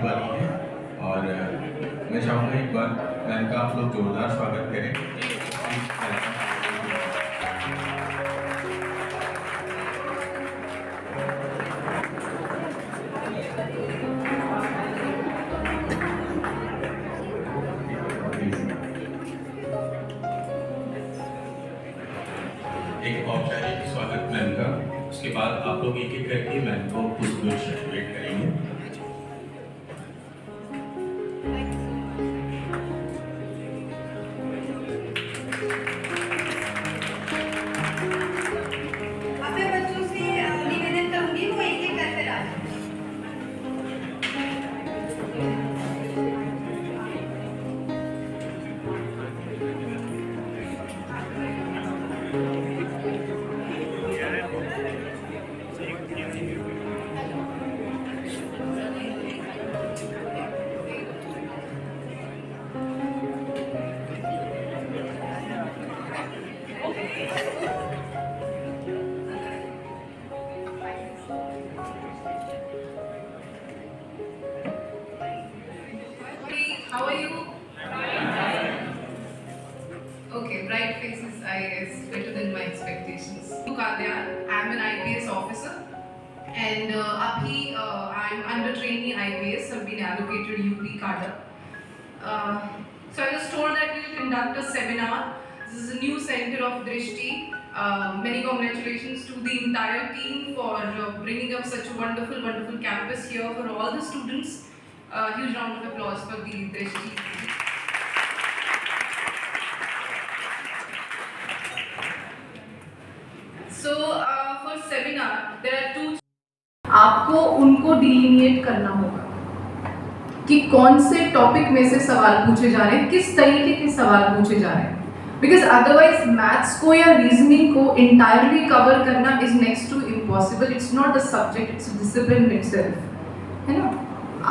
वाली है और मैं चाहूँगा एक बार मैम का आप लोग जोरदार स्वागत करें। एक औपचारिक स्वागत मैम का, उसके बाद आप लोग एक एक करके मैम को पुष्प सर्टिफिकेट करेंगे। How are you? Okay, bright faces, I guess, better than my expectations. Kadyan, I'm an IPS officer, and I'm under trainee IPS. I've been allocated UP cadre. So I was told that we will conduct a seminar. This is a new center of Drishti. Many congratulations to the entire team for bringing up such a wonderful, wonderful campus here for all the students. Huge round of applause for the Drishti. So for seminar, there are two. आपको उनको डिलीनिएट करना होगा कि कौन से topic में से सवाल पूछे जा रहे हैं, किस तरीके के सवाल पूछे जा रहे हैं, बिकॉज अदरवाइज मैथ्स को या रीजनिंग को इंटायरली कवर करना is next to impossible. It's not a subject, it's a discipline itself, है ना.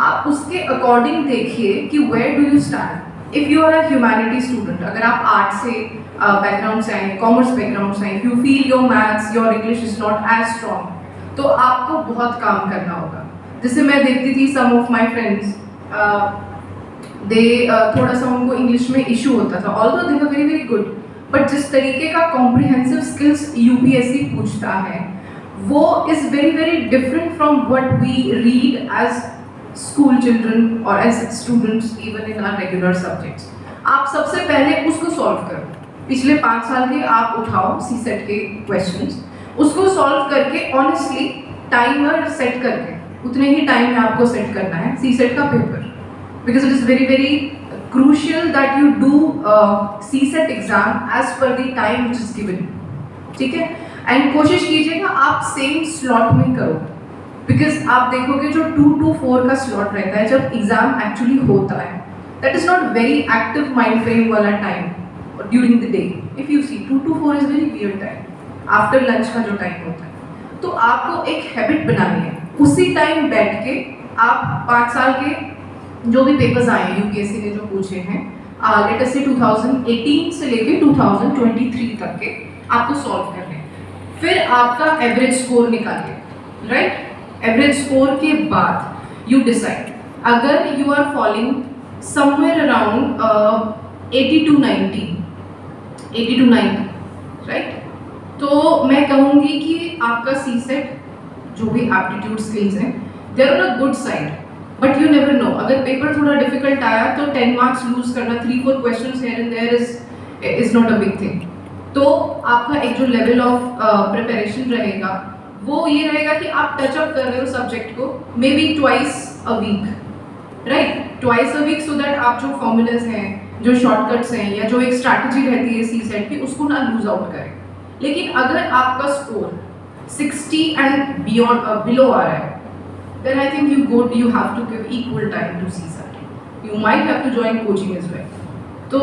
आप उसके अकॉर्डिंग देखिए कि where do you stand. If you are a humanity student, अगर आप आर्ट से बैकग्राउंड से आए, कॉमर्स बैकग्राउंड से आए, if you feel your maths, your English is not as strong, तो आपको बहुत काम करना होगा. जैसे मैं देखती थी सम ऑफ माई फ्रेंड्स, थोड़ा सा उनको इंग्लिश में इशू होता था, although they were very very good, but जिस तरीके का कॉम्प्रिहेंसिव स्किल्स यूपीएससी पूछता है वो is very very different from what we read as school children और as students even in our regular subjects. आप सबसे पहले उसको सॉल्व करो. पिछले 5 साल के आप उठाओ सीसेट के क्वेश्चंस, उसको सॉल्व करके ऑनेस्टली टाइमर सेट करके उतने ही टाइम में आपको सेट करना है सीसेट का paper, because it is very very crucial that you do CSAT exam as per the time which is given. ठीक है, एंड कोशिश कीजिएगा आप सेम स्लॉट में करो, बिकॉज आप देखोगे जो 2 to 4 का स्लॉट रहता है जब एग्जाम एक्चुअली होता है, that is not very active mind frame वाला time during the day. If you see 2 to 4 is very weird time after lunch का जो टाइम होता है. तो आपको एक हैबिट बनानी है, उसी टाइम बैठ के आप 5 साल के जो भी पेपर्स आए हैं यूपीएससी ने जो पूछे हैं, लेट अस से 2018 से लेके 2023 तक के आपको सॉल्व करने हैं. फिर आपका एवरेज स्कोर निकालिए, राइट. एवरेज स्कोर के बाद यू डिसाइड, अगर you are falling somewhere around 80 to 90, right, तो मैं कहूँगी कि आपका सीसेट जो भी एप्टीट्यूड स्किल्स हैं they are on a good side, but you never know. अगर पेपर थोड़ा डिफिकल्ट आया तो 10 मार्क्स लूज करना, 3-4 questions here and there is not a big thing. तो आपका एक जो लेवल ऑफ प्रिपरेशन रहेगा वो ये रहेगा कि आप टच अप कर रहे हो सब्जेक्ट को maybe twice a week, right, twice a week, so that आप जो फॉर्मूलाज हैं, जो शॉर्टकट्स हैं या जो एक स्ट्रैटेजी रहती है सीसेट की, उसको ना लूज आउट करें. लेकिन अगर आपका स्कोर 60 एंड बिलो आ रहा है, then I think you have to give equal time to CSAT. You might have to join coaching as well. तो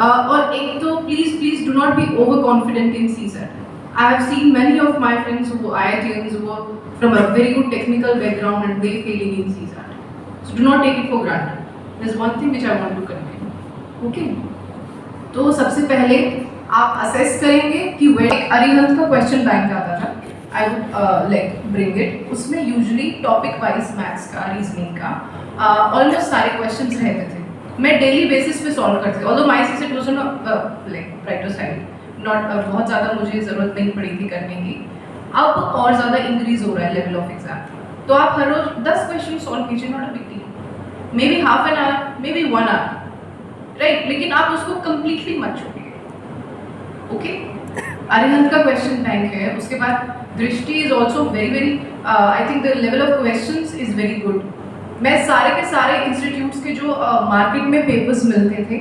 और एक तो please do not be overconfident in CSAT. I have seen many of my friends who IITians who are from a very good technical background and they failing in CSAT. So do not take it for granted. There's one thing which I want to convey. Okay? तो सबसे पहले आप assess करेंगे कि अरिहंत का question bank आता था I would like bring it. उसमें usually topic wise maths का reasoning का almost सारे questions रहते थे. मैं daily basis पे solve करती थी. Although my CSET was on like brighter side, not बहुत ज़्यादा मुझे ज़रूरत नहीं पड़ी थी करने की. अब और ज़्यादा increase हो रहा है level of exam. तो आप हर रोज 10 क्वेश्चन सॉल्व कीजिए, not a big deal. Maybe half an hour, maybe 1 hour, right. लेकिन आप उसको कंप्लीटली मत छोड़िए. ओके. अरिहंत का क्वेश्चन बैंक है. उसके बाद दृष्टि is also very very, I think the level of questions is very good. मैं सारे के सारे इंस्टीट्यूट्स के जो मार्केट में पेपर्स मिलते थे,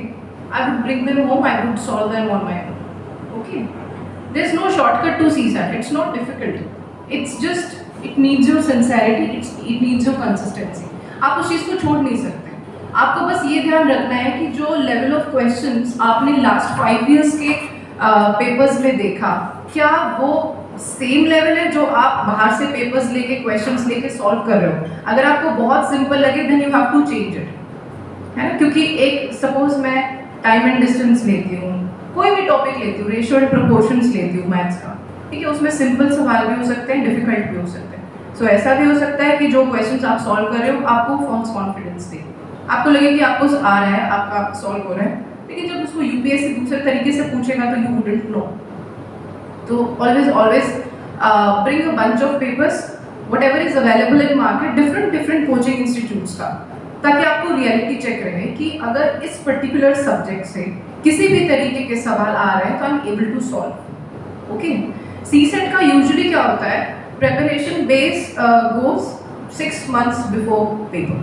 I would bring them home, I would solve them on my own. Okay. There is no shortcut to CSAT. It's not difficult. It's just it needs your sincerity, it needs your consistency. आप उस चीज़ को छोड़ नहीं सकते. आपको बस ये ध्यान रखना है कि जो लेवल ऑफ क्वेश्चंस आपने लास्ट 5 इयर्स के पेपर्स में देखा, क्या वो सेम लेवल है जो आप बाहर से पेपर्स लेके क्वेश्चंस लेके सॉल्व कर रहे हो. अगर आपको बहुत सिंपल लगे then you have to change it, है ना. क्योंकि एक सपोज मैं टाइम एंड डिस्टेंस लेती हूँ, कोई भी टॉपिक लेती हूँ, रेशियो एंड प्रोपोर्शंस लेती हूँ मैथ्स का, ठीक है. उसमें सिंपल सवाल भी हो सकते हैं, डिफिकल्ट भी हो सकते हैं. सो ऐसा भी हो सकता है कि जो क्वेश्चंस आप सॉल्व कर रहे हो आपको फॉल्स कॉन्फिडेंस दे. आपको लगे कि आपको आ रहा है, आपका सॉल्व हो रहा है, लेकिन जब उसको यूपीएससी दूसरे तरीके से पूछेगा तो यू वुडंट नो. तो always bring a bunch of papers, whatever is available in market, different coaching institutes का, ताकि आपको रियलिटी चेक रहे कि अगर इस पर्टिकुलर सब्जेक्ट से किसी भी तरीके के सवाल आ रहे हैं तो I am able to solve. Okay. CSAT का यूजुअली क्या होता है, preparation base goes 6 months before paper.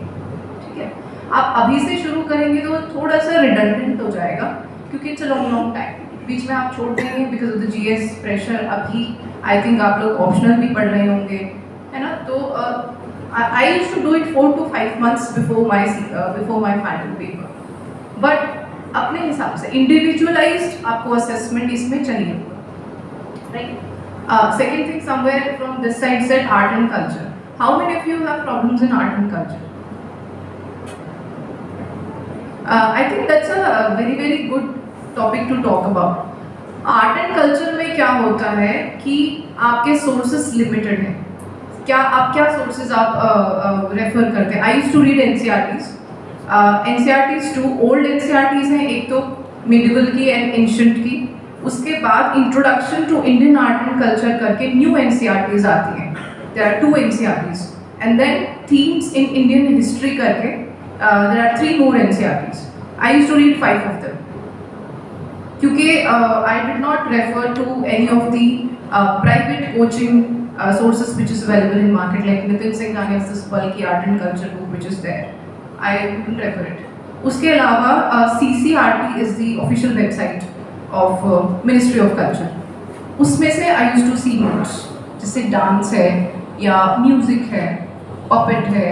ठीक है. आप अभी से शुरू करेंगे तो थोड़ा सा रिडंडेंट हो जाएगा, क्योंकि इट्स अ लॉन्ग टाइम. बीच में आप छोड़ देंगे because of the GS pressure. अभी आई थिंक आप लोग ऑप्शनल भी पढ़ रहे होंगे, है ना. तो I used to do it 4 to 5 months before my final paper. But अपने हिसाब से इंडिविजुअलाइज्ड आपको असेसमेंट इसमें चाहिए होगा, right. Second thing, somewhere from this side said art and culture. How many of you have problems in art and culture? I think that's a very good topic to talk about. Art and culture में क्या होता है कि आपके sources limited हैं. क्या sources आप refer करते हैं? I used to read NCERTs. NCERTs 2 old NCERTs हैं, एक तो medieval की and ancient की. उसके बाद introduction to Indian art and culture करके न्यू एनसीईआरटीज आती हैं. There are 2 NCERTs and then themes in Indian history करके there are 3 more NCERTs. I used to read 5 of them क्योंकि I did not refer to any of the private coaching sources which is available in market, like Nitin Singh Gane this bulky art and culture book which is there. I wouldn't refer it. उसके अलावा CCRT is the official website of Ministry of Culture. उसमें से I used to see notes, जैसे dance है या music है, puppet है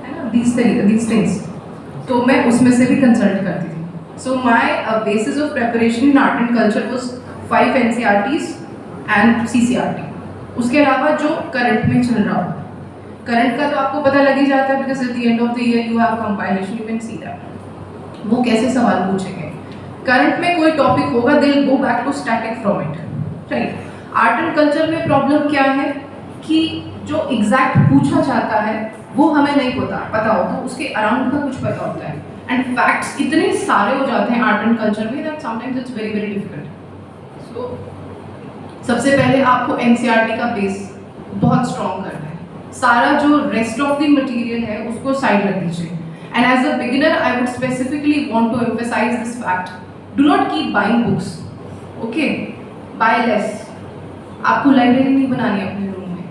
ना, these things. तो मैं उसमें से भी कंसल्ट करती थी. So my basis of preparation in art and culture was 5 NCERTs and CCRT. उसके अलावा जो करंट में चल रहा हो, करंट का तो आपको पता लग ही जाता है because at the end of the year you have compilation, you can see that वो कैसे सवाल पूछेंगे. करंट में कोई टॉपिक होगा, they will go back to static from it, right. Art and culture में प्रॉब्लम क्या है कि जो एग्जैक्ट पूछा जाता है वो हमें नहीं पता होता, उसके अराउंड का कुछ पता होता है. एंड फैक्ट्स इतने सारे हो जाते हैं आर्ट एंड कल्चर में that sometimes it's very difficult. So सबसे पहले आपको एनसीईआरटी का बेस बहुत स्ट्रॉन्ग करना है. सारा जो रेस्ट ऑफ द मटेरियल है उसको साइड रख दीजिए. And as a beginner, I would specifically want to emphasize this fact. Do not keep buying books. Okay? Buy less. आपको लाइब्रेरी नहीं बनानी अपने रूम में.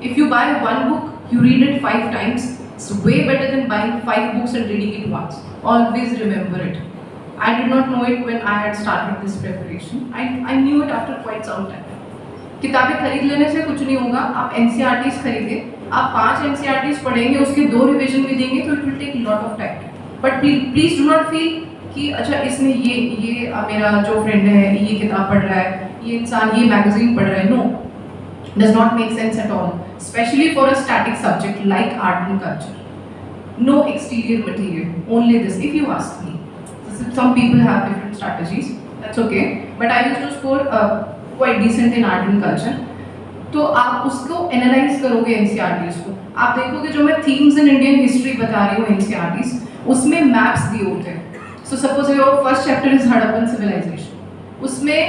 If you buy one book, you read it 5 times. It's way better than buying 5 books and reading it once. Always remember it. I did not know it when I had started this preparation. I knew it after quite some time. किताबें खरीद लेने से कुछ नहीं होगा. आप NCERTs खरीदिए. आप 5 NCERTs पढ़ेंगे, उसके 2 रिवीजन भी देंगे तो it will take lot of time. But please do not feel कि अच्छा इसने ये मेरा जो फ्रेंड है ये किताब पढ़ रहा है, ये इंसान ये मैगजीन पढ़ रहा है. No, does not make sense at all, specially for a static subject like art and culture. No exterior material, only this. If you ask me, some people have different strategies, that's okay, but I used to score quite decent in art and culture. तो आप उसको analyse करोगे NCERTs को, आप देखोगे जो मैं themes in Indian history बता रही हूँ एनसीईआरटीज, उसमें मैप्स दिए होते हैं. So suppose your first chapter is Harappan civilisation, उसमें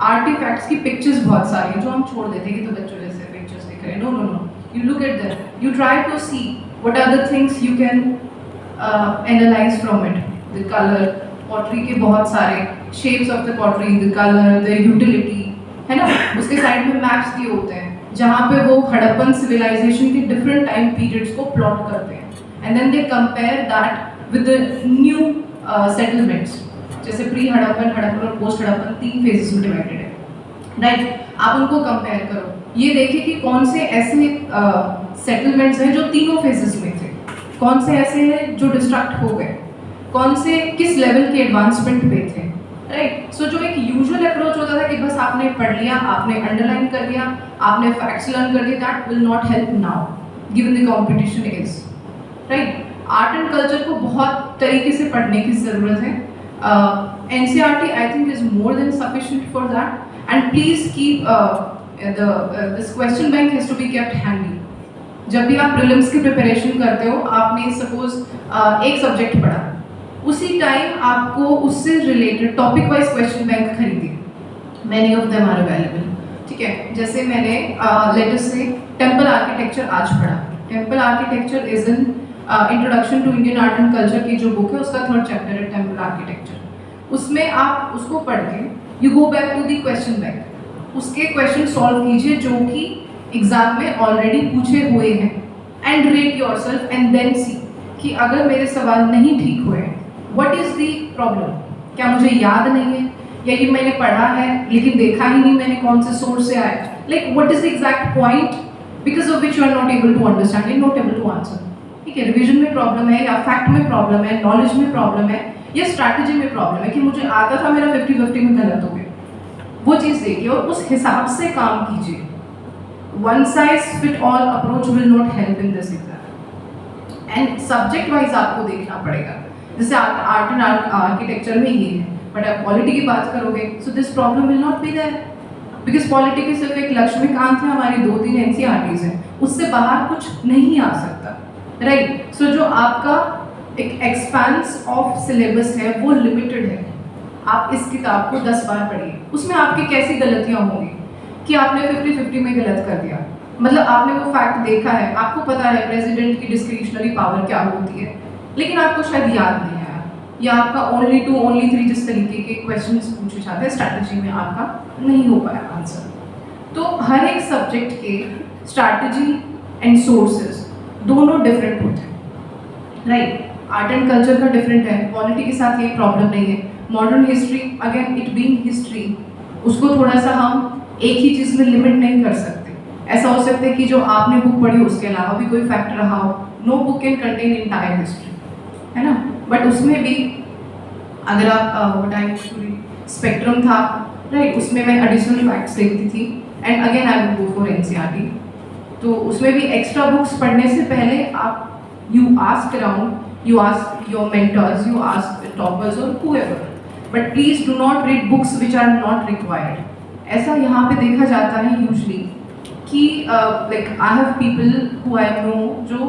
आर्टिफैक्ट्स की पिक्चर्स बहुत सारी हैं जो हम छोड़ देते हैं कि तो बच्चों जैसे पिक्चर्स दिख रहे हैं. No no no, you look at them, you try to see what are the things you can analyse from it. The colour, pottery के बहुत सारे shapes of the pottery, the colour, the utility, है ना. उसके side में maps दिए होते हैं जहाँ पे वो हड़प्पन सिविलाइजेशन के डिफरेंट टाइम पीरियड्स को प्लॉट करते हैं, and then they compare that with the new settlements. जैसे प्री हड़प्पन, हड़प्पन और पोस्ट हड़प्पन 3 फेजेस में डिवाइडेड है, राइट. आप उनको कंपेयर करो, ये देखिए कि कौन से ऐसे सेटलमेंट्स हैं जो तीनों फेजेस में थे, कौन से ऐसे हैं जो डिस्ट्रक्ट हो गए, कौन से किस लेवल के एडवांसमेंट पे थे, राइट. सो जो एक यूजुअल अप्रोच होता था कि बस आपने पढ़ लिया, आपने अंडरलाइन कर लिया, आपने फैक्ट्स लर्न कर दिए, that will not help now given the competition is, right. Art and culture को बहुत तरीके से पढ़ने की ज़रूरत है. NCERT I think is more than sufficient for that, and please keep this question bank has to be kept handy. जब भी आप प्रीलिम्स की प्रिपरेशन करते हो, आपने सपोज एक सब्जेक्ट पढ़ा, उसी टाइम आपको उससे related topic wise question bank खरीदिए. Many of them are available, ठीक है. जैसे मैंने लेट अस से टेम्पल आर्किटेक्चर आज पढ़ा. Temple architecture is in introduction to Indian art and culture की जो बुक है उसका 3rd चैप्टर है टेम्पल आर्किटेक्चर. उसमें आप उसको पढ़ के you go back to the question bank, उसके क्वेश्चन सॉल्व कीजिए जो कि एग्जाम में ऑलरेडी पूछे हुए हैं, and rate yourself and then see कि अगर मेरे सवाल नहीं ठीक हुए, व्हाट इज द प्रॉब्लम. क्या मुझे याद नहीं है, या ये मैंने पढ़ा है लेकिन देखा ही नहीं मैंने कौन से सोर्स से आया, like what is the exact point because of which you are not able to understand and not able to answer. ठीक है, रिविजन में प्रॉब्लम है, या फैक्ट में प्रॉब्लम है, नॉलेज में प्रॉब्लम है, या स्ट्रैटेजी में प्रॉब्लम है कि मुझे आता था मेरा 50-50 में गलत हो गया. वो चीज़ देखिए और उस हिसाब से काम कीजिए. One size fit all approach will not help in this exam, and subject wise आपको देखना पड़ेगा. जैसे आर्ट एंड आर्किटेक्चर में ये है, बट आप पॉलिटी की बात करोगे so this problem will not be there, because polity की सिर्फ एक लक्ष्मीकांत है, हमारी 2-3 NCERTs हैं, उससे बाहर कुछ नहीं आ सकता, राइट. सो जो आपका एक एक्सपेंस ऑफ सिलेबस है वो लिमिटेड है. आप इस किताब को 10 बार पढ़िए, उसमें आपकी कैसी गलतियाँ होंगी कि आपने 50-50 में गलत कर दिया. मतलब आपने वो फैक्ट देखा है, आपको पता है प्रेसिडेंट की डिस्क्रिशनरी पावर क्या होती है, लेकिन आपको शायद याद नहीं आया, या आपका only 2 only 3 जिस तरीके के क्वेश्चंस पूछे जाते हैं स्ट्रैटेजी में आपका नहीं हो पाया आंसर. तो हर एक सब्जेक्ट के स्ट्रैटेजी एंड सोर्सेज दोनों डिफरेंट होते हैं, राइट. आर्ट एंड कल्चर का डिफरेंट है, पॉलिटी के साथ ये प्रॉब्लम नहीं है. Modern history again it being history, उसको थोड़ा सा हम एक ही चीज़ में लिमिट नहीं कर सकते. ऐसा हो सकता है कि जो आपने बुक पढ़ी उसके अलावा भी कोई फैक्ट रहा हो. No book can contain entire history, है ना. बट उसमें भी अगर आप स्पेक्ट्रम था, राइट, उसमें मैं एडिशनल फैक्ट्स देखती थी, and again I will go for NCERT. तो उसमें भी एक्स्ट्रा बुक्स पढ़ने से पहले आप you ask around, you ask your mentors, you ask the toppers or whoever, but please do not read books which are not required. ऐसा यहाँ पे देखा जाता है usually कि like I have people who I know जो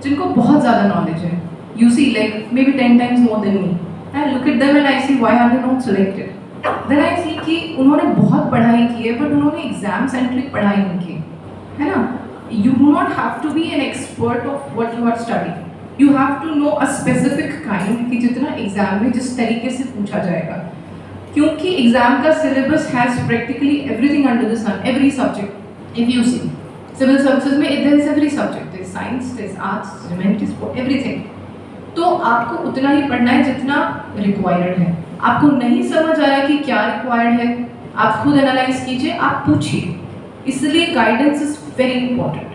जिनको बहुत ज़्यादा knowledge है, you see like maybe 10 times more than me. I look at them and I see why are they not selected. Then I see कि उन्होंने बहुत पढ़ाई की है but उन्होंने exam centric पढ़ाई नहीं की, है ना. You do not have to be an expert of what you are studying. You have to know a specific kind कि जितना एग्जाम में जिस तरीके से पूछा जाएगा, क्योंकि एग्जाम का syllabus has practically everything under the sun, every subject. If you see civil services में there is every subject, there is science, there is arts, humanities, everything. तो आपको उतना ही पढ़ना है जितना रिक्वायर्ड है. आपको नहीं समझ आ रहा कि क्या रिक्वायर्ड है, आप खुद एनालाइज कीजिए, आप पूछिए. इसलिए गाइडेंस इज वेरी इंपॉर्टेंट.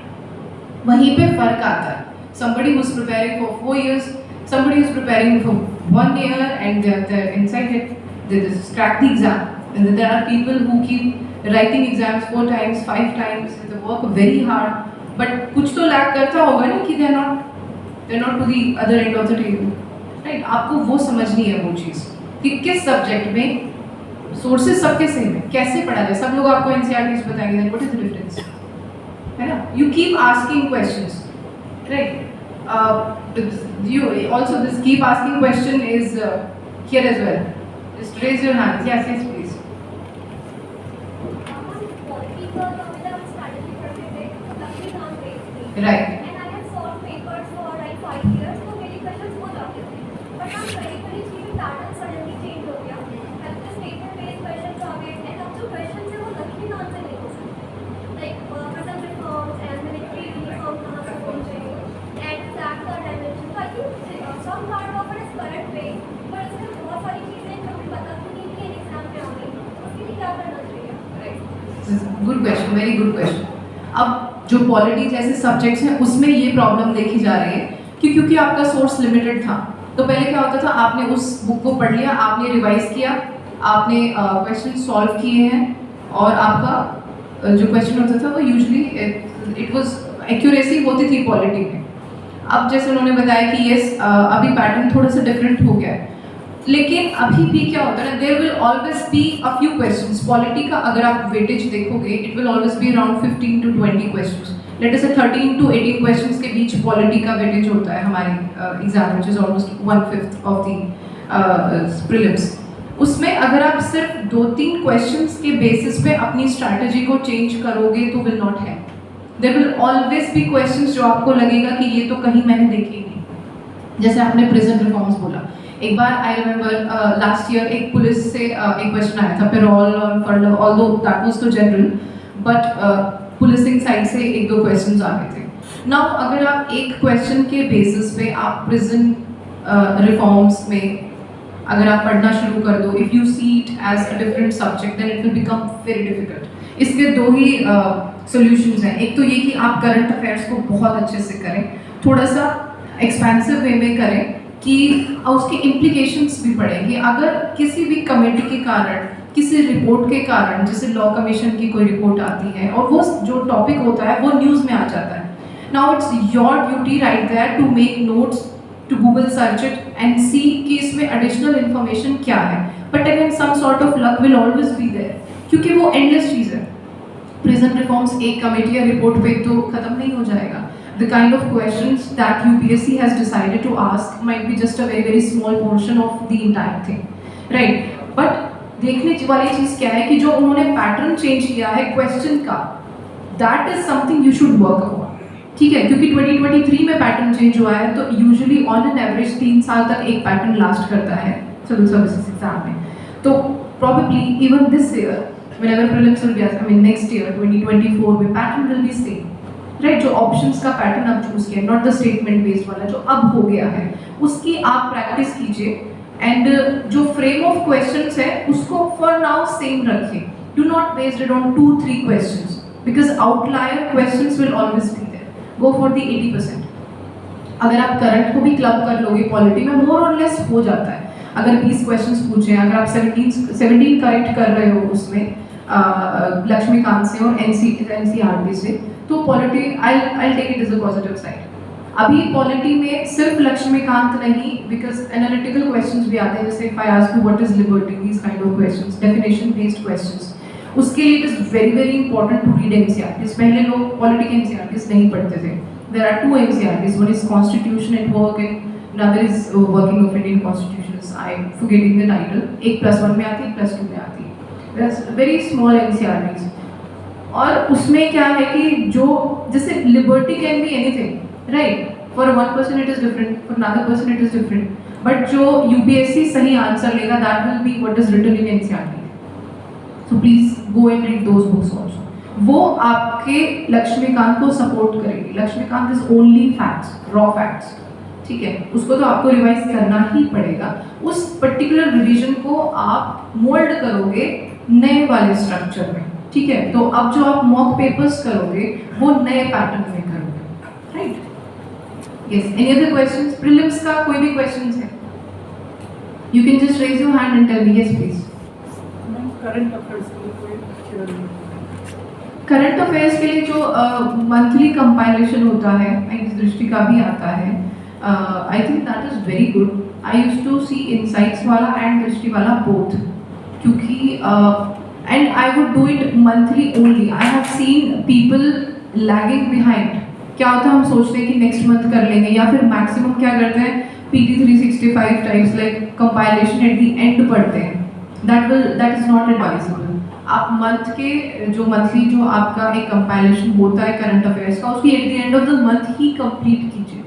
वहीं पे फर्क आता है. Somebody who's preparing for 4 years, somebody who's preparing for 1 year, and they're inside it, they just crack the exam. And then there are people who keep writing exams 4 times, 5 times, they work very hard, but कुछ तो lack करता होगा ना कि they're not to the other end of the table, right? आपको वो समझनी है वो चीज़ कि किस सब्जेक्ट में सोर्सेज सबके सेम है, कैसे पढ़ा जाए. सब लोग आपको NCERTs बताएंगे, what is the difference? है ना? You keep asking questions, right? You also this keep asking question is here as well. Just raise your hands. Yes, yes, please. Right. And I have solved papers for like 5 years, तो मेरी questions हो जाते थे. But अब कई चीजें pattern suddenly change हो गया. अब तो statement based questions आ गए, and अब जो questions है वो लक्ष्मीकांत से नहीं हो सकते. Like present reforms and military uniform कहाँ से होनी चाहिए, and that का dimension. So I think some part of it is current based, but इसमें बहुत सारी चीजें जो हमें पता भी नहीं थी exam में आ गई. उसके लिए क्या करना चाहिए? Right. Good question, very good question. अब जो पॉलिटी जैसे सब्जेक्ट्स हैं उसमें ये प्रॉब्लम देखी जा रही है कि क्योंकि आपका सोर्स लिमिटेड था, तो पहले क्या होता था, आपने उस बुक को पढ़ लिया, आपने रिवाइज किया, आपने क्वेश्चन सॉल्व किए हैं, और आपका जो क्वेश्चन होता था वो यूजुअली इट वाज एक्यूरेसी होती थी पॉलिटी में. अब जैसे उन्होंने बताया कि यस अभी पैटर्न थोड़ा सा डिफरेंट हो गया है, लेकिन अभी भी क्या होता है ना, there will always be a few questions. Polity का अगर आप वेटेज देखोगे, it will always be around 15 to 20 questions. Let us say 13 to 18 questions के बीच पॉलिटी का वेटेज होता है हमारे exam, which is almost 1/5 of the prelims. उसमें अगर आप सिर्फ 2-3 क्वेश्चंस के बेसिस पे अपनी स्ट्रैटेजी को चेंज करोगे तो विल नॉट है. There will always be questions जो आपको लगेगा कि ये तो कहीं मैंने देखे ही नहीं. जैसे आपने प्रिजन रिफॉर्म्स बोला, एक बार आई रिमेंबर लास्ट ईयर एक पुलिस से एक क्वेश्चन आया था, पेरोल और फर्लो, ऑल्दो दैट वाज तो जनरल, बट पुलिसिंग साइड से 1-2 क्वेश्चंस आ गए थे. नाउ अगर आप एक क्वेश्चन के बेसिस पे आप प्रिजन रिफॉर्म्स में अगर आप पढ़ना शुरू कर दो, if you see it as a different subject, then it will become very difficult. इसके 2 ही सॉल्यूशंस हैं. एक तो ये कि आप करंट अफेयर्स को बहुत अच्छे से करें, थोड़ा सा एक्सपेंसिव वे में करें, कि उसके इम्प्लीकेशंस भी पड़े कि अगर किसी भी कमेटी के कारण, किसी रिपोर्ट के कारण, जैसे लॉ कमीशन की कोई रिपोर्ट आती है और वो जो टॉपिक होता है वो न्यूज़ में आ जाता है. Now it's your duty right there to make notes, to Google search it and see कि इसमें एडिशनल इन्फॉर्मेशन क्या है. But again some sort of luck will always be there, क्योंकि वो एंडलेस चीज़ है. प्रिजन रिफॉर्म्स एक कमेटी या रिपोर्ट पे तो ख़त्म नहीं हो जाएगा. The kind of questions that UPSC has decided to ask might be just a very small portion of the entire thing, right? But देखने वाली चीज़ क्या है कि जो उन्होंने पैटर्न चेंज किया है क्वेश्चन का, that is something you should work upon. ठीक है, क्योंकि 2023 में पैटर्न चेंज हुआ है, तो यूजुअली ऑन एन एवरेज 3 साल तक एक पैटर्न लास्ट करता है सिविल सर्विसेज एग्जाम में. तो probably even this year, whenever prelims will be, I mean next year 2024 में pattern will be same. Right, जो ऑप्शंस का पैटर्न आप चूज किया, नॉट द स्टेटमेंट बेस्ड वाला जो अब हो गया है, उसकी आप प्रैक्टिस कीजिए. एंड जो फ्रेम ऑफ क्वेश्चंस है उसको फॉर नाउ सेम रखिए. Do not based it on 2-3 questions, because outlier questions will always be there. Go for the 80%. अगर आप करंट को भी क्लब कर लोगे, पॉलिटी में मोर और लेस हो जाता है. अगर 20 क्वेश्चंस पूछे, अगर आप 17 करेक्ट कर रहे हो उसमें लक्ष्मीकांत से और एनसीईआरटी से, तो polity I take it is a positive side. अभी पॉलिटी में सिर्फ लक्ष्मीकांत नहीं, बिकॉज एनालिटिकल क्वेश्चंस भी आते हैं, जैसे if I ask you what is liberty, these kind of questions, definition based questions, उसके लिए it is very important to read NCERTs. पहले लोग पॉलिटी के एनसीईआरटीज नहीं पढ़ते थे. There are 2 NCERTs, one is constitution at work and other is working of Indian constitution. I am forgetting the title. एक +1 में आती है, +2 में आती है. Very small NCERTs. और उसमें क्या है कि जो जैसे liberty can be anything, right? For one person it is different, for another person it is different, but जो यूपीएससी सही आंसर लेगा that will be what is written in NCERT. So please go and read those books also. वो आपके लक्ष्मीकांत को support करेगी. Laxmikanth is only facts, raw facts. ठीक है, उसको तो आपको रिवाइज करना ही पड़ेगा. उस पर्टिकुलर रिवीजन को आप मोल्ड करोगे नए वाले स्ट्रक्चर में. ठीक है, तो अब जो आप मॉक पेपर्स करोगे वो नए पैटर्न में करोगे. Right, yes. Any other questions? Prelims का कोई भी क्वेश्चंस है, you can just raise your hand and tell me. Yes please. Current affairs के लिए कोई करंट अफेयर्स के लिए जो मंथली कंपाइलेशन होता है, दृष्टि का भी आता है, I think that is very good. I used to see insights वाला एंड दृष्टि वाला बोथ, क्योंकि and I would do it monthly only. I have seen people lagging behind. क्या होता है, हम सोचते हैं कि नेक्स्ट मंथ कर लेंगे, या फिर मैक्सिमम क्या करते हैं, PT 365 times like compilation eight the and पढ़ते हैं। That is not advisable. आप मंथ के जो मंथली जो आपका एक कंपाइलेशन होता है करंट अफेयर्स का, उसकी eight the end of the month he complete कीजिए,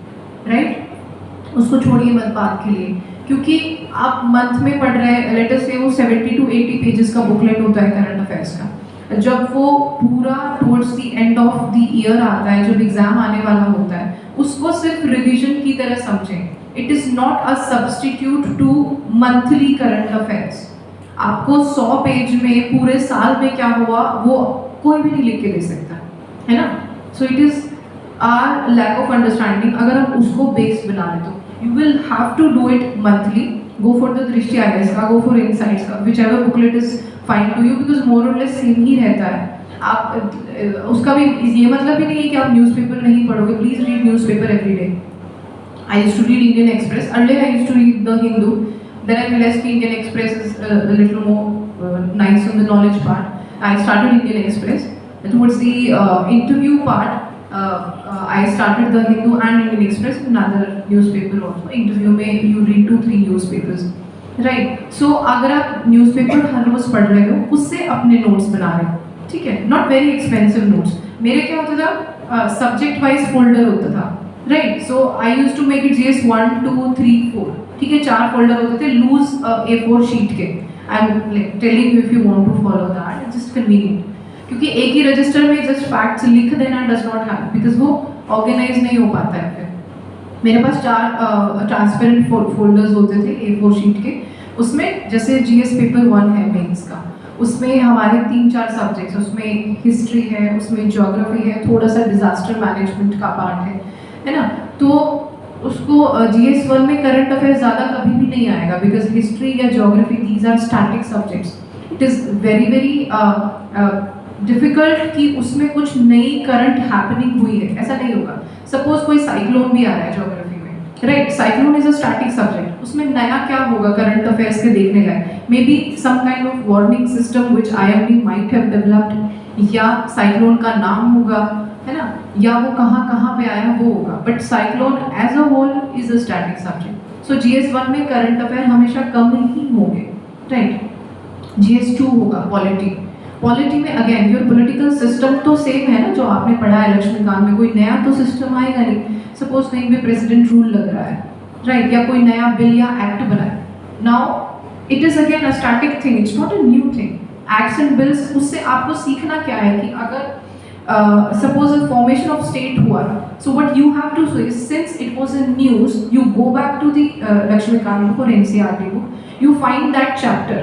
राइट। उसको छोड़िए मत बात के लिए, क्योंकि आप मंथ में पढ़ रहे हैं, लेट अस से वो 70 to 80 पेजेस का बुकलेट होता है करंट अफेयर्स का। जब वो पूरा towards the end of the year आता है, जब एग्जाम आने वाला होता है, उसको सिर्फ रिवीजन की तरह समझें। It is not a substitute to monthly current affairs. आपको 100 पेज में पूरे साल में क्या हुआ वो कोई भी नहीं लिख के दे सकता, है ना। So it is are lack of understanding. अगर हम उसको बेस बना रहे तो you will have to do it monthly. Go for the Drishti IAS का, गो फॉर इनसाइट्स का, whichever booklet is fine to you, because more or less same ही रहता है। आप उसका भी ये मतलब भी नहीं है कि आप न्यूज़पेपर नहीं पढ़ोगे। Please read newspaper every day. I used to read Indian Express. Earlier I used to read The Hindu. Then I realized Indian Express is a little more nice on the knowledge part. I started Indian Express. Towards the interview part, I started The Hindu and Indian Express, another newspaper also. Interview में you read 2-3 newspapers, right? So अगर आप newspaper हर रोज पढ़ रहे हो, उससे अपने notes बना रहे हो, ठीक है? Not very expensive notes. मेरे क्या होता था, subject wise folder होता था, right. So I use to make it GS 1, 2, 3, 4, ठीक है, 4 फोल्डर होते थे लूज A4 शीट के। I am telling you if you want to follow that, it's just convenient, क्योंकि एक ही रजिस्टर में जस्ट फैक्ट्स लिख देना डज नॉट हैव, बिकॉज वो ऑर्गेनाइज नहीं हो पाता है। फिर मेरे पास 4 ट्रांसपेरेंट फोल्डर्स होते थे A4 शीट के। उसमें जैसे GS पेपर 1 है मेंस का, उसमें हमारे 3-4 सब्जेक्ट्स, उसमें हिस्ट्री है, उसमें ज्योग्राफी है, थोड़ा सा डिजास्टर मैनेजमेंट का पार्ट है ना। तो उसको GS 1 में करंट अफेयर्स ज़्यादा कभी भी नहीं आएगा, बिकॉज हिस्ट्री या geography these are static subjects. It is very difficult कि उसमें कुछ नई करंट हैपनिंग हुई है, ऐसा नहीं होगा। सपोज कोई साइक्लोन भी आ रहा है ज्योग्राफी में, right. Cyclone is a static subject, उसमें नया क्या होगा करंट अफेयर्स के देखने लायक, may be some kind of warning system which IMD might have developed, या साइक्लोन का नाम होगा, है ना, या वो कहाँ पे आया वो होगा। But cyclone as a whole is a static subject. So GS 1 में करंट अफेयर हमेशा कम ही होंगे, राइट। GS 2 होगा पॉलिटी में अगेन योर पॉलिटिकल सिस्टम तो सेम है ना, जो आपने पढ़ा है लक्ष्मीकांत में, कोई नया तो सिस्टम आएगा नहीं। सपोज कहीं भी प्रेसिडेंट रूल लग रहा है, राइट, या कोई नया बिल या एक्ट बना है, now it is again a static thing, it's not a new thing. Acts and bills, उससे आपको सीखना क्या है कि अगर suppose a formation of state हुआ, so what you have to say is, since it was in news, you go back to the Lakshmikant book or NCERT book, you find that chapter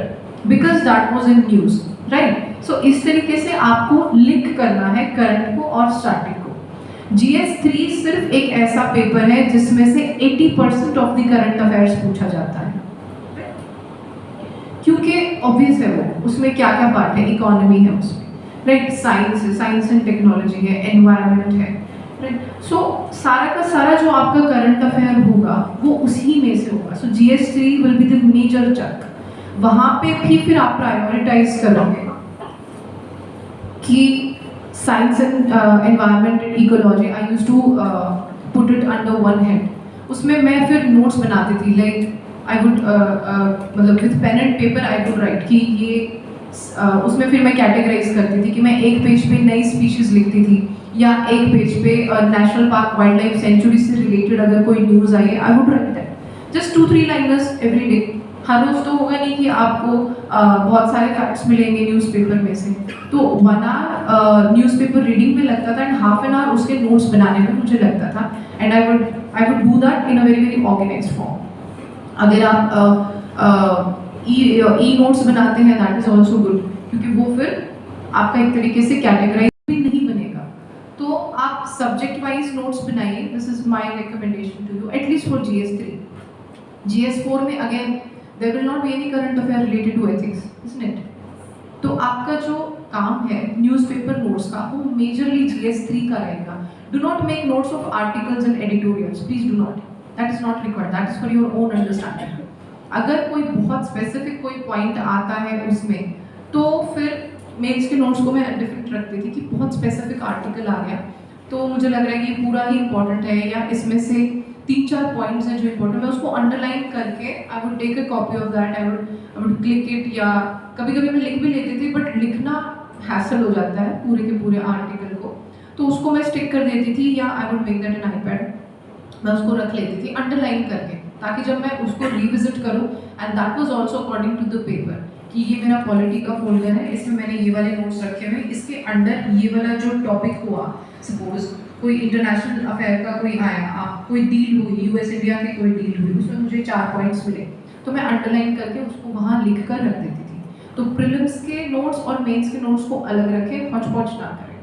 because that was in news, right? So इस तरीके से आपको link करना है current को और static को। GS 3 सिर्फ एक ऐसा पेपर है जिसमें से 80% ऑफ द करंट अफेयर्स पूछा जाता है, क्योंकि ऑब्वियस है वो, उसमें क्या क्या पार्ट है, इकोनॉमी है उसमें, राइट, साइंस एंड टेक्नोलॉजी है, एनवायरनमेंट है, राइट। सो सारा का सारा जो आपका करंट अफेयर होगा वो उसी में से होगा। So GS 3 will be the major chunk. वहाँ पे भी फिर आप प्रायोरिटाइज करोगे कि science and environment and ecology, I used to put it under one head. उसमें मैं फिर नोट्स बनाती थी, लाइक आई वुड मतलब with pen and paper I would write कि ये उसमें फिर मैं कैटेगराइज करती थी कि मैं एक पेज पे नई स्पीशीज लिखती थी, या एक पेज पे national park wildlife sanctuary से रिलेटेड अगर कोई न्यूज़ आई है, I would write that just 2-3 liners every day. हर रोज तो होगा नहीं कि आपको बहुत सारे फैक्ट्स मिलेंगे न्यूज़पेपर में से, तो 1 आवर न्यूज़पेपर रीडिंग में लगता था एंड हाफ एन आवर उसके नोट्स बनाने में मुझे लगता था, and I would do that in a very organised form. अगर आप ई नोट्स बनाते हैं दैट इज ऑल्सो गुड, क्योंकि वो फिर आपका एक तरीके से कैटेगराइज भी नहीं बनेगा। तो आप सब्जेक्ट वाइज नोट्स बनाइए, this is my recommendation to you, at least for GS 3। GS 4 में again there will not be any current affair related to ethics, isn't it? तो आपका जो काम है न्यूज़पेपर नोट्स का, वो मेजरली GS 3 का रहेगा। Do not make notes of articles and editorials, please do not, that is not required, that is for your own understanding. अगर कोई बहुत स्पेसिफिक कोई पॉइंट आता है उसमें, तो फिर मेंस के नोट्स को मैं डिफरेंट रखती थी कि बहुत स्पेसिफिक आर्टिकल आ गया तो मुझे लग रहा है कि पूरा ही इंपॉर्टेंट है या इसमें से 3-4 पॉइंट्स हैं जो इंपॉर्टेंट, मैं उसको अंडरलाइन करके I would take a copy of that, I would click it, या कभी कभी मैं लिख भी लेती थी बट लिखना हैसल हो जाता है पूरे के पूरे आर्टिकल को, तो उसको मैं स्टिक कर देती थी या I would make that N iPad, मैं उसको रख लेती थी अंडरलाइन करके, ताकि जब मैं उसको रिविजिट करूँ and that was also according to the paper कि ये मेरा पॉलिटी का फोल्डर है, इसमें मैंने ये वाले नोट्स रखे हुए हैं, इसके अंडर ये वाला जो टॉपिक हुआ, सपोज कोई इंटरनेशनल अफेयर का कोई आया, कोई डील हुई, यूएस इंडिया की कोई डील हुई, उसमें मुझे 4 पॉइंट्स मिले तो मैं अंडरलाइन करके उसको वहाँ लिख कर रख देती थी। तो प्रीलिम्स के नोट्स और मेंस के नोट्स को अलग रखें, हौच पौच ना करें,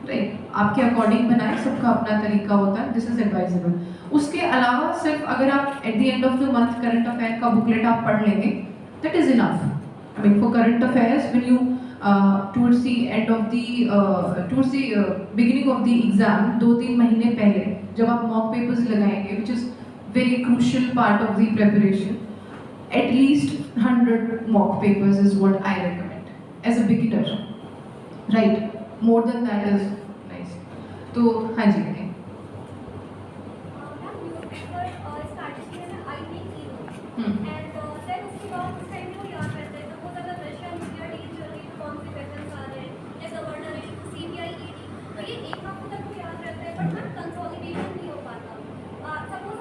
राइट, आपके अकॉर्डिंग बनाएं, सबका अपना तरीका होता है, दिस इज एडवाइजेबल। उसके अलावा सिर्फ अगर आप eight the end of the month current affair का बुकलेट आप पढ़ लेंगे, that is enough. I mean for current affairs when you towards the end of the towards the beginning of the exam, 2-3 महीने पहले जब आप मॉक पेपर्स लगाएंगे, which is very crucial part of the preparation, at least 100 mock papers is what I recommend as a beginner, right? More than that is nice. तो हाँ जी ma'am newspaper strategy में I think कीनो and then उसके बाद उस time को याद रहता है, तो वो अगर रशियन मीडिया डील चल रही है तो कौन से क्वेश्चंस आ रहे हैं या गवर्नर इशू सीबीआई ईडी, तो ये एक हफ्ते तक तो याद रहता है बट मैम कंसोलिडेशन नहीं हो पाता। सपोज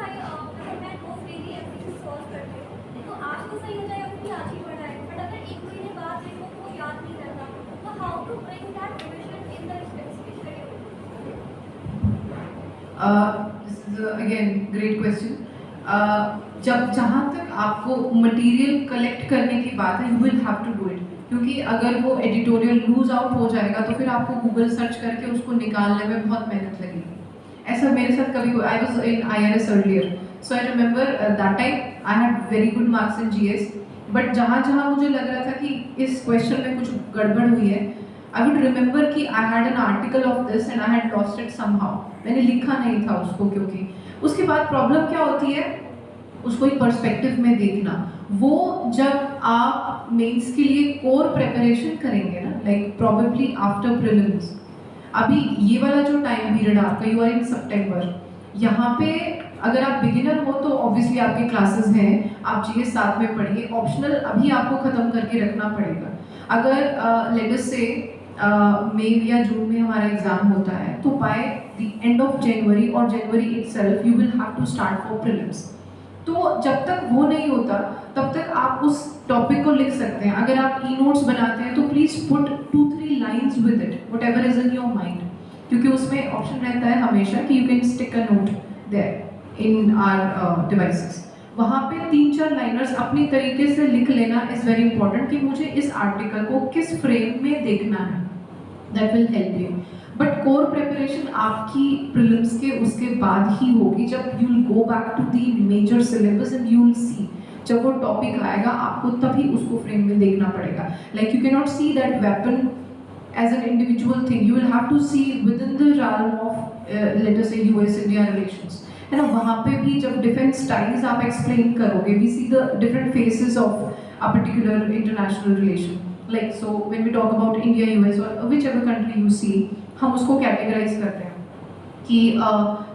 मैं रोज डेली एमसीक्यू सॉल्व करती हूँ तो आज तो सही हो जाएगा क्योंकि आज ही पढ़ा है, बट अगर 1 महीने बाद देखो तो वो याद नहीं रहता, तो how to bring that revision in the specific schedule? This is again great question. जब जहाँ तक आपको मटेरियल कलेक्ट करने की बात है, you will have to do it, क्योंकि अगर वो एडिटोरियल लूज आउट हो जाएगा तो फिर आपको गूगल सर्च करके उसको निकालने में बहुत मेहनत लगेगी। ऐसा मेरे साथ कभी हुआ, I was in IRS earlier, so I remember that time I had very good marks in GS, but जहाँ जहाँ मुझे लग रहा था कि इस क्वेश्चन में कुछ गड़बड़ हुई है, आई वुड रिमेंबर कि I had an article of this and I had lost it somehow, मैंने लिखा नहीं था उसको, क्योंकि उसके बाद प्रॉब्लम क्या होती है, उसको एक पर्सपेक्टिव में देखना। वो जब आप मेंस के लिए कोर प्रिपरेशन करेंगे ना, लाइक प्रोबेबली आफ्टर प्रीलिम्स, अभी ये वाला जो टाइम पीरियड आपका, यू आर इन सितंबर, यहाँ पे अगर आप बिगिनर हो तो ऑब्वियसली आपके क्लासेस हैं, आप GS साथ में पढ़िए, ऑप्शनल अभी आपको ख़त्म करके रखना पड़ेगा। अगर लेट अस से मई या जून में हमारा एग्जाम होता है तो by the end of January और January itself you will have to start for prelims. तो जब तक वो नहीं होता तब तक आप उस टॉपिक को लिख सकते हैं। अगर आप ई नोट्स बनाते हैं तो please put 2-3 lines with it, whatever is in your mind, क्योंकि उसमें ऑप्शन रहता है हमेशा कि you can stick a note there in our devices. वहाँ पे 3-4 लाइनर्स अपनी तरीके से लिख लेना इज़ वेरी इंपॉर्टेंट कि मुझे इस आर्टिकल को किस फ्रेम में देखना है, that will help you. But core preparation आपकी प्रीलिम्स के उसके बाद ही होगी, जब you will go back to the major syllabus and you will see, जब वो टॉपिक आएगा आपको तभी उसको फ्रेम में देखना पड़ेगा। Like you can not see that weapon as an individual thing, you will have to see within the realm of let us say US India relations, है ना। वहाँ पे भी जब डिफरेंट स्टाइल्स आप एक्सप्लेन करोगे, we see the different phases of a particular international relation, like so when we talk about India US और whichever country you see, हम उसको कैटेगराइज करते हैं कि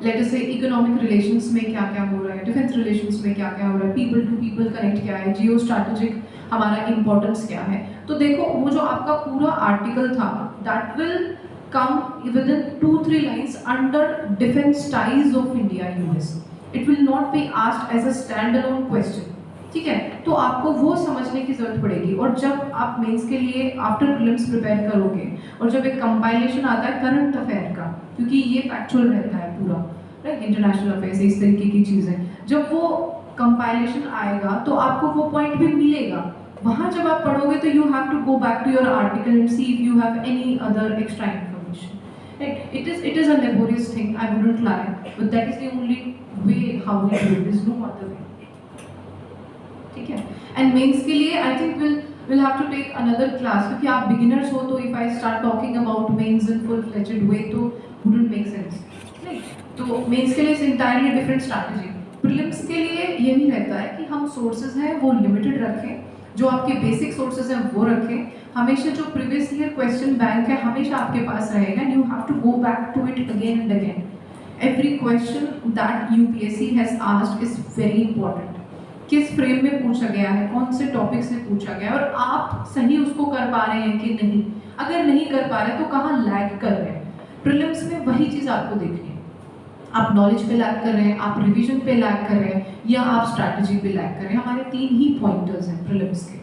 लेट अस से इकोनॉमिक रिलेशंस में क्या क्या हो रहा है, डिफेंस रिलेशंस में क्या क्या हो रहा है, पीपल टू पीपल कनेक्ट क्या है, जियो स्ट्रैटेजिक हमारा इंपॉर्टेंस क्या है। तो देखो वो जो आपका पूरा आर्टिकल था that will come within 2-3 lines under defense ties of India US. It will not be asked as a standalone question. ठीक है, तो आपको वो समझने की जरूरत पड़ेगी। और जब आप मेंस के लिए आफ्टर प्रीलिम्स प्रिपेयर करोगे और जब एक कंपाइलेशन आता है करंट अफेयर का, क्योंकि ये फैक्चुअल रहता है पूरा, राइट, इंटरनेशनल अफेयर्स इस तरीके की चीज़ें, जब वो कंपाइलेशन आएगा तो आपको वो पॉइंट भी मिलेगा। वहाँ जब आप पढ़ोगे तो you have to go back to your article and see if you have any other extra information. Right? It is a laborious thing, I wouldn't lie, but that is the only way how we do it. There is no other way. ठीक है? And mains के लिए I think we'll have to take another class, क्योंकि आप beginners हो तो if I start talking about mains in full-fledged way तो wouldn't make sense. Right? तो mains के लिए is entirely different strategy. Prelims के लिए यही रहता है कि हम sources हैं वो limited रखें, जो आपके बेसिक सोर्सेज हैं वो रखें, हमेशा जो प्रीवियस ईयर क्वेश्चन बैंक है हमेशा आपके पास रहेगा, you have to go back to it again and again. Every question that UPSC has asked is very important. किस फ्रेम में पूछा गया है, कौन से टॉपिक से पूछा गया है, और आप सही उसको कर पा रहे हैं कि नहीं. अगर नहीं कर पा रहे तो कहाँ लैग कर रहे हैं. प्रीलिम्स में वही चीज़ आपको देखनी है. आप नॉलेज पे लैग कर रहे हैं, आप रिवीजन पे लैग कर रहे हैं, या आप स्ट्रैटेजी पे लैग कर रहे हैं. हमारे 3 ही पॉइंटर्स हैं प्रीलिम्स के,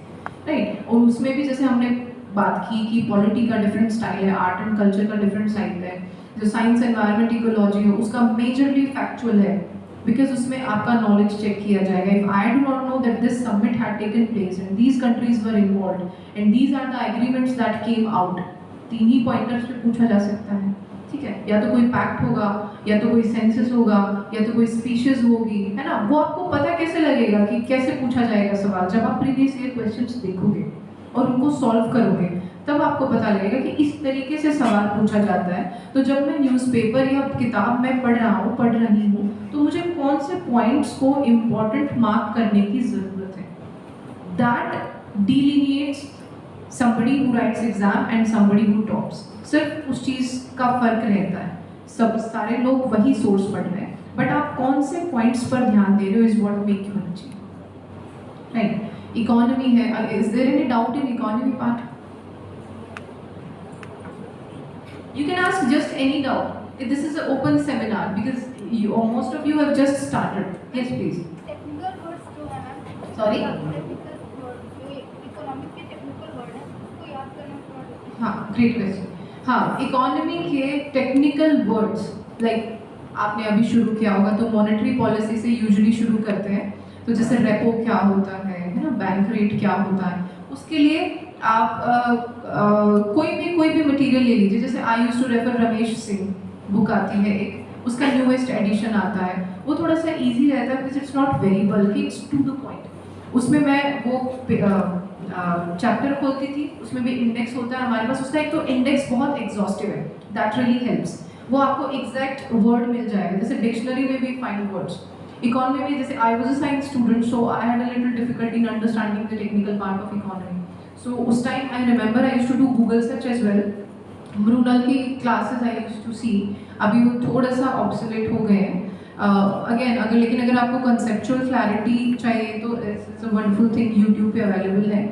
राइट. और उसमें भी जैसे हमने बात की कि पॉलिटी का डिफरेंट स्टाइल है, आर्ट एंड कल्चर का डिफरेंट स्टाइल है, जो साइंस एनवायरनमेंट इकोलॉजी है उसका मेजरली फैक्चुअल है, बिकॉज उसमें आपका नॉलेज चेक किया जाएगा. If I do not know that this summit had taken place and these countries were involved and these are the agreements that came out, 3 ही pointers पे पूछा जा सकता है. ठीक है, या तो कोई पैक्ट होगा, या तो कोई सेंसस होगा, या तो कोई स्पीशीज होगी, है ना. वो आपको पता कैसे लगेगा कि कैसे पूछा जाएगा सवाल, जब आप प्रीवियस ईयर क्वेश्चंस देखोगे और उनको सॉल्व करोगे तब आपको पता लगेगा कि इस तरीके से सवाल पूछा जाता है. तो जब मैं न्यूज़पेपर या किताब में पढ़ रही हूँ तो मुझे कौन से पॉइंट्स को इम्पोर्टेंट मार्क करने की ज़रूरत है. That delineates somebody who writes exam and somebody who tops. सिर्फ उस चीज़ का फर्क रहता है. सब सारे लोग वही सोर्स पढ़ रहे हैं, बट आप कौन से पॉइंट्स पर ध्यान दे रहे हो is what make you achieve, right. Economy है, is there any doubt in economy part? You can ask just any doubt. This is an open seminar because most of you have just started. Yes, please. Technical words जो है ma'am, Sorry? Technical word जो economic के technical word है उसको याद करना थोड़ा. हाँ, ग्रेट क्वेश्चन. हाँ, इकोनॉमी के टेक्निकल वर्ड्स, लाइक आपने अभी शुरू किया होगा तो मॉनेटरी पॉलिसी से यूजुअली शुरू करते हैं. तो जैसे रेपो क्या होता है ना, बैंक रेट क्या होता है, उसके लिए आप कोई भी मटेरियल ले लीजिए. जैसे I used to refer Ramesh Singh book आती है एक, उसका न्यूएस्ट एडिशन आता है. वो थोड़ा सा इजी रहता है बिकॉज इट्स नॉट वेरी बल्कि, इट्स टू द पॉइंट. उसमें मैं वो चैप्टर खोलती थी, उसमें भी इंडेक्स होता है हमारे पास. उसका एक तो इंडेक्स बहुत एग्जॉस्टिव है, दैट रियली हेल्प्स. वो आपको एग्जैक्ट वर्ड मिल जाएगा. जैसे डिक्शनरी में भी फाइंड वर्ड्स. इकोनॉमी में जैसे I was a science student so I had a little difficulty in understanding the technical part of economy. So उस time I remember I used to do Google search as well. ब्रूनल की classes I used to see. अभी वो थोड़ा सा obsolete हो गए हैं. अगेन लेकिन अगर आपको कंसेप्चुअल क्लैरिटी चाहिए तो it's a wonderful thing, YouTube पे अवेलेबल है.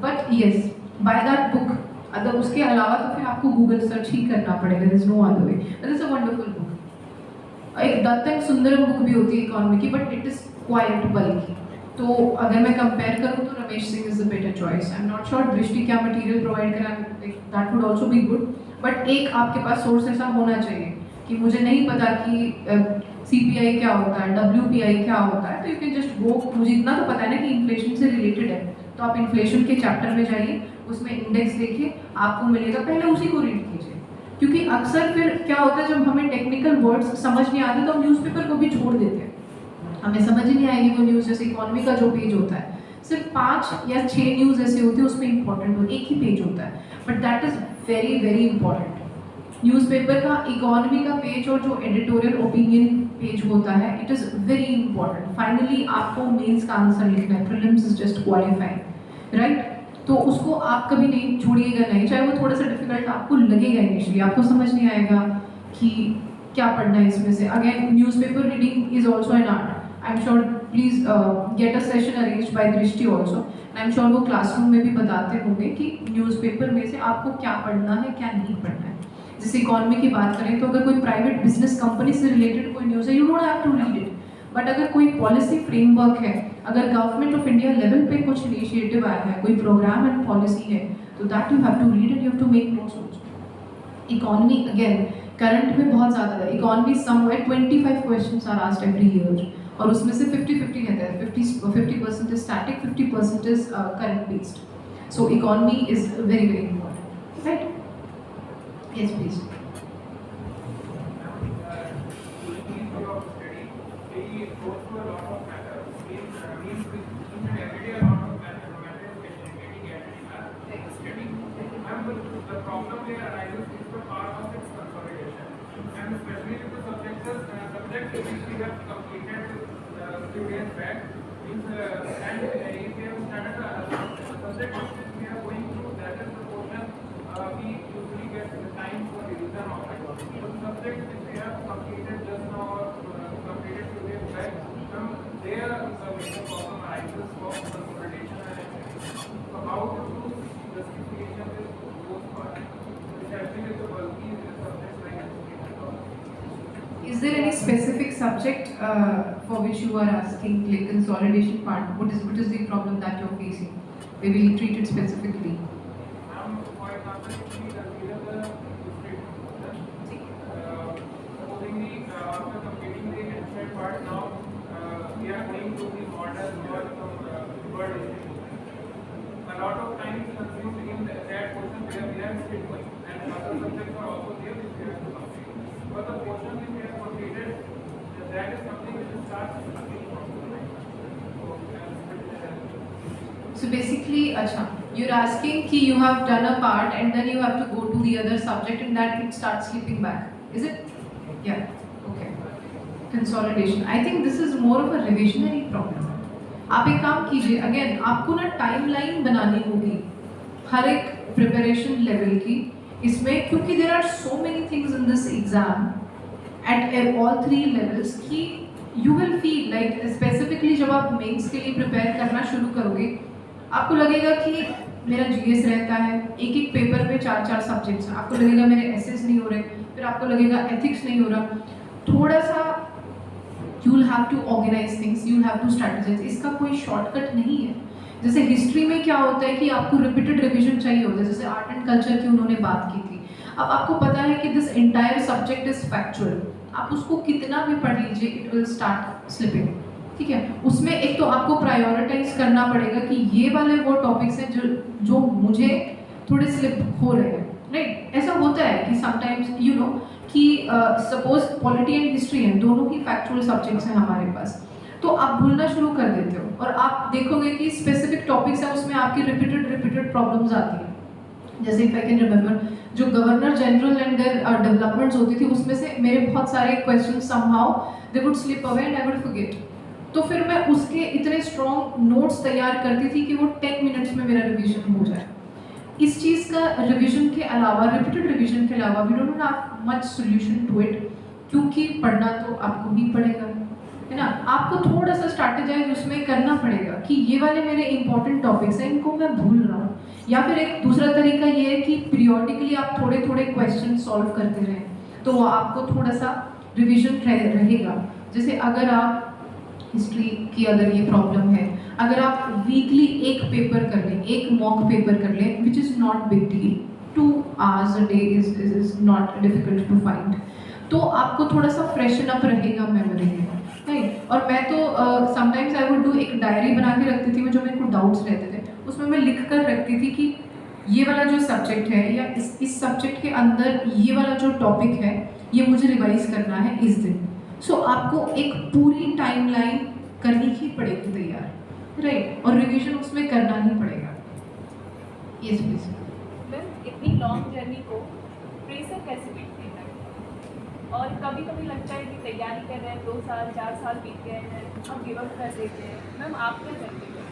But yes, by that book. अगर उसके अलावा तो फिर आपको गूगल सर्च ही करना पड़ेगा, there is no other way. It is a wonderful book. एक दत्त एंड सुंदरम बुक भी होती है इकोनॉमी की, बट इट इज क्वाइट बल्कि. तो अगर मैं कंपेयर करूँ तो Ramesh Singh is a better choice. I am not sure दृष्टि क्या मटेरियल प्रोवाइड करा, that would also be good. But एक आपके पास सोर्स ऐसा होना चाहिए कि मुझे नहीं पता कि CPI क्या होता है, WPI क्या होता है, तो यू कैन जस्ट गो. मुझे इतना तो पता है ना कि इन्फ्लेशन से रिलेटेड है, तो आप इन्फ्लेशन के चैप्टर में जाइए, उसमें इंडेक्स देखिए, आपको मिलेगा, पहले उसी को रीड कीजिए. क्योंकि अक्सर फिर क्या होता है जब हमें टेक्निकल वर्ड्स समझ नहीं आते तो हम न्यूज़पेपर को भी छोड़ देते हैं. हमें समझ ही नहीं आएगी वो न्यूज़. जैसे इकोनॉमी का जो पेज होता है सिर्फ 5 या 6 न्यूज़ ऐसे होती है उसमें इंपॉर्टेंट हो, एक ही पेज होता है, but that is very very important. Newspaper का इकोनॉमी का पेज और जो एडिटोरियल ओपिनियन पेज होता है, it is very important. Finally आपको मेंस का आंसर लिखना है, prelims is just qualifying, right. तो उसको आप कभी नहीं छोड़िएगा नहीं, चाहे वो थोड़ा सा डिफिकल्ट आपको लगेगा इनिशियली, आपको समझ नहीं आएगा कि क्या पढ़ना है इसमें से. Again newspaper reading is also an art. I am sure please get a session arranged bye दृष्टि ऑल्सो. आई एम श्योर वो क्लासरूम में भी बताते होंगे कि न्यूज़पेपर में से आपको क्या पढ़ना है क्या नहीं पढ़ना है. जैसे इकोनॉमी की बात करें तो अगर कोई प्राइवेट बिजनेस कंपनी से रिलेटेड कोई न्यूज़ है, you don't have to read it. But अगर कोई पॉलिसी फ्रेमवर्क है, अगर गवर्नमेंट ऑफ इंडिया लेवल पे कुछ इनिशिएटिव आया है, कोई प्रोग्राम एंड पॉलिसी है, तो that you have to read and you have to make notes also. Economy again current में बहुत ज़्यादा है. Economy somewhere 25 questions are asked every year और उसमें से 50-50 रहता है. 50% is static, 50% is current based. So economy is very very important, right. Yes, please. The problem here arises is the part of its consolidation, and especially with the subject which we have completed few days back. And if we have started subject which we are going through, that is the portion we usually get the time for revision of it. But the subject which we have completed just now or completed today back, there the major problem arises for consolidation and execution. So how to do justification with those parts, especially with the bulky subjects like education. Is there any specific subject for which you are asking, like consolidation part? What is the problem that you're facing? We will treat it specifically. For example, if we consider the district, supposing after completing the ancient part, now we are going to the modern or some word district. A lot of time is consumed in that portion where we are still going, and other subjects are also there which we have to complete. But the portion which we have completed, that is something which starts So basically, acha, you're asking कि you have done a part and then you have to go to the other subject and that it starts slipping back. Is it? Yeah. Okay. Consolidation. I think this is more of a revisionary problem. आप एक काम कीजिए, again आपको ना timeline बनानी होगी हर एक preparation level की इसमें, क्योंकि there are so many things in this exam at all three levels कि you will feel like specifically जब आप मेंस के लिए प्रिपेयर करना शुरू करोगे आपको लगेगा कि मेरा जीएस रहता है, एक एक पेपर पे 4-4 सब्जेक्ट्स हैं, आपको लगेगा मेरे एसेस नहीं हो रहे, फिर आपको लगेगा एथिक्स नहीं हो रहा, थोड़ा सा you will have to organise things, you will have to strategise. इसका कोई शॉर्टकट नहीं है. जैसे हिस्ट्री में क्या होता है कि आपको रिपीटेड रिविजन चाहिए होता है, जैसे आर्ट एंड कल्चर की उन्होंने बात की थी. अब आपको पता है कि this entire subject is factual, आप उसको कितना भी पढ़ लीजिए इट विल स्टार्ट स्लिपिंग. ठीक है, उसमें एक तो आपको प्रायोरिटाइज करना पड़ेगा कि ये वाले वो टॉपिक्स हैं जो मुझे थोड़े स्लिप हो रहे हैं. राइट, ऐसा होता है कि समटाइम्स यू नो कि सपोज पॉलिटी एंड हिस्ट्री हैं, दोनों ही फैक्चुअल सब्जेक्ट्स हैं हमारे पास, तो आप भूलना शुरू कर देते हो और आप देखोगे कि स्पेसिफिक टॉपिक्स हैं उसमें आपकी रिपीटेड प्रॉब्लम्स आती हैं. जैसे इफ आई कैन रिमेंबर जो governor general and their developments होती थी उसमें से मेरे बहुत सारे question somehow they would slip away and I would forget. तो फिर मैं उसके इतने स्ट्रॉन्ग नोट्स तैयार करती थी कि वो 10 मिनट्स में मेरा रिवीजन हो जाए. इस चीज़ का रिवीजन के अलावा, रिपीटेड रिवीजन के अलावा we don't have much solution to it, क्योंकि पढ़ना तो आपको ही पड़ेगा, है ना. आपको थोड़ा सा स्ट्रैटेजाइज उसमें करना पड़ेगा कि ये वाले मेरे इंपॉर्टेंट टॉपिक्स हैं, इनको मैं भूल रहा हूँ. या फिर एक दूसरा तरीका ये है कि पीरियोडिकली आप थोड़े थोड़े क्वेश्चन सॉल्व करते रहें, तो वो आपको थोड़ा सा रिवीजन रहेगा. जैसे अगर आप हिस्ट्री की अगर ये प्रॉब्लम है, अगर आप वीकली एक पेपर कर लें, एक मॉक पेपर कर लें, which is not big deal, 2 hours a day is not difficult to find, तो आपको थोड़ा सा फ्रेशन अप रहेगा मेमोरी में. राइट, और मैं तो समटाइम्स आई वुड डू एक डायरी बना के रखती थी, जो मेरे को डाउट्स रहते थे उसमें मैं लिख कर रखती थी कि ये वाला जो सब्जेक्ट है या इस सब्जेक्ट के अंदर ये वाला जो टॉपिक है ये मुझे रिवाइज करना है इस दिन. सो आपको एक पूरी टाइमलाइन करनी ही पड़ेगी तैयार. राइट, और रिवीजन उसमें करना ही पड़ेगा. Yes please. मैम इतनी लॉन्ग जर्नी को प्रेशर कैसे देखते हैं? और कभी कभी लगता है कि तैयारी कर रहे हैं, 2 साल 4 साल बीत गए हैं, हम गिव अप कर देते हैं. मैम आप क्या करते हैं?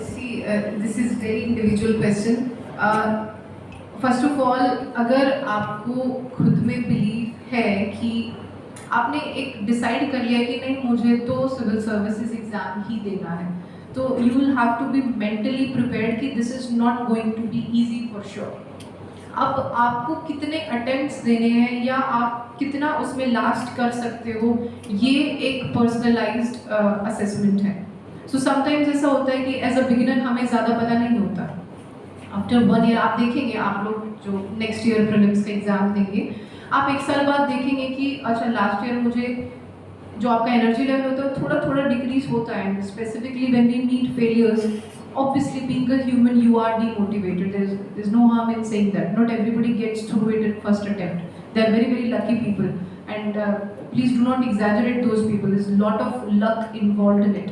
See, this is very individual question. First of all, अगर आपको खुद में बिलीव है कि आपने एक डिसाइड कर लिया कि नहीं मुझे तो सिविल सर्विसेज एग्ज़ाम ही देना है, तो you will have to be mentally prepared कि this is not going to be easy for sure. अब आपको कितने अटेम्प्ट्स देने हैं या आप कितना उसमें लास्ट कर सकते हो, ये एक पर्सनलाइज्ड असेसमेंट है. सो समटाइम्स ऐसा होता है कि एज अ बिगिनर हमें ज़्यादा पता नहीं होता. आफ्टर 1 year आप देखेंगे, आप लोग जो नेक्स्ट ईयर प्रीलिम्स का एग्ज़ाम देंगे, आप 1 साल बाद देखेंगे कि अच्छा लास्ट ईयर मुझे जो आपका एनर्जी लेवल होता है थोड़ा थोड़ा डिक्रीज होता है. Specifically when we meet failures, obviously being a human you are demotivated. There's no harm in saying that. Not everybody gets through it at first attempt. They are very very lucky people, and please do not exaggerate those people. There's a lot of luck involved in it.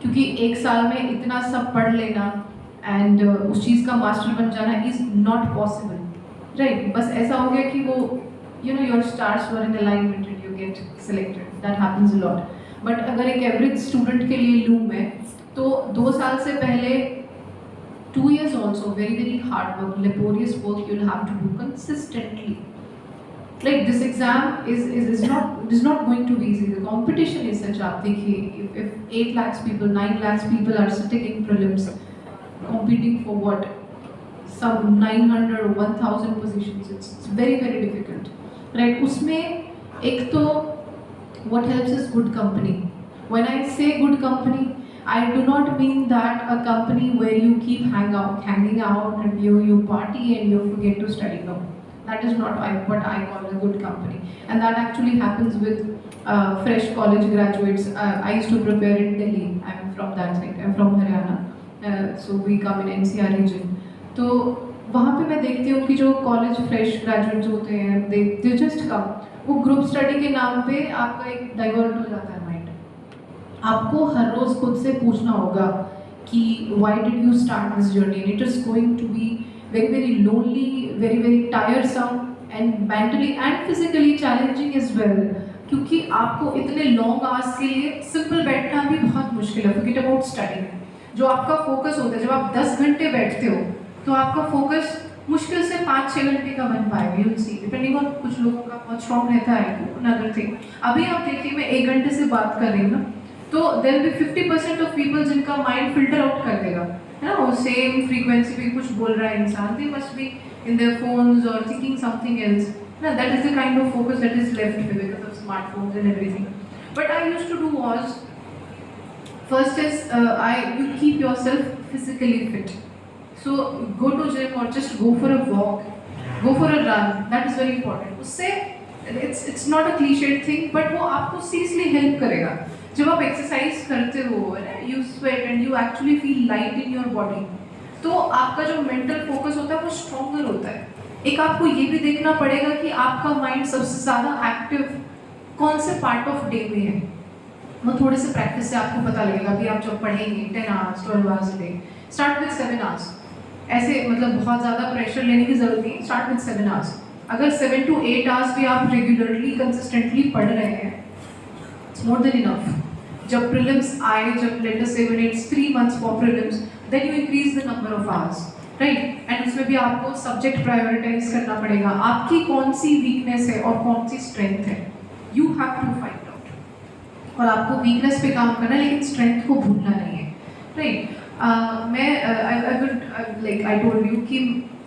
क्योंकि 1 साल में इतना सब पढ़ लेना and उस चीज़ का master बन जाना इज़ नॉट पॉसिबल. राइट, बस ऐसा हो गया कि वो you know your stars were in alignment and you get selected. That happens a lot. But अगर एक एवरेज स्टूडेंट के लिए लूँ मैं, तो 2 साल से पहले 2 years also very hard work, laborious work you'll have to do consistently. Like this exam is not going to be easy. The competition is such. आप देखिए, if 8 lakhs people, 9 lakhs people are sitting in prelims, competing for what? Some 900 or 1000 positions. It's very difficult, right? उसमें एक तो what helps is good company. When I say good company, I do not mean that a company where you keep hanging out and you party and you forget to study. No, that is not what I call a good company, and that actually happens with fresh college graduates. I used to prepare in Delhi. I'm from that side. I'm from Haryana, so we come in NCR region. तो वहाँ पे मैं देखती हूँ कि जो college fresh graduates होते हैं, दे जस्ट कम, वो ग्रुप स्टडी के नाम पे आपका एक डाइवर्ट हो जाता है माइंड. आपको हर रोज खुद से पूछना होगा कि why did you start this journey, and it is going to be very lonely, very tiresome and mentally and physically challenging as well, क्योंकि आपको इतने लॉन्ग आवर्स के लिए सिंपल बैठना भी बहुत मुश्किल है. Forget about study. जो आपका फोकस होता है, जब आप 10 घंटे बैठते हो तो आपका फोकस मुश्किल से 5-6 घंटे का बन पाएगा. यू सी, डिपेंडिंग ऑन, कुछ लोगों का बहुत स्ट्रॉन्ग रहता है. अनदर थिंग, अभी आप देखिए मैं 1 घंटे से बात कर रही हूँ ना, तो there will be 50% of people जिनका माइंड फिल्टर आउट कर देगा, है ना. वो सेम फ्रीक्वेंसी पे कुछ बोल रहा है इंसान, they must be in their phones और थिंकिंग समथिंग एल्स. ना, that is the kind of focus that is left because of smartphones and everything. But I used to do was, first is you keep yourself physically fit. So go to gym or just go for a walk, go for a run. That is very important. उससे it's not a cliched thing, but वो आपको seriously help करेगा. जब आप exercise करते हो, you sweat and you actually feel light in your body, तो आपका जो mental focus होता है वो stronger होता है. एक आपको ये भी देखना पड़ेगा कि आपका mind सबसे ज़्यादा active कौन से part of day में है. वो थोड़े से प्रैक्टिस से आपको पता लगेगा कि आप जब पढ़ेंगे 10 hours 12 hours a day, start with 7 hours. ऐसे मतलब बहुत ज़्यादा प्रेशर लेने की ज़रूरत नहीं, स्टार्ट विद 7 hours. अगर 7 to 8 hours भी आप रेगुलरली कंसिस्टेंटली पढ़ रहे हैं, इट्स मोर देन इनफ. जब प्रीलिम्स आए, जब लेट अस से when it's 3 months for prelims, then you increase the number of hours, right. And उसमें भी आपको सब्जेक्ट प्रायोरिटाइज करना पड़ेगा. आपकी कौन सी वीकनेस है और कौन सी स्ट्रेंथ है, यू हैव टू फाइंड. और आपको वीकनेस पे काम करना है, लेकिन स्ट्रेंथ को भूलना नहीं है, राइट. मैं आई टोल्ड यू कि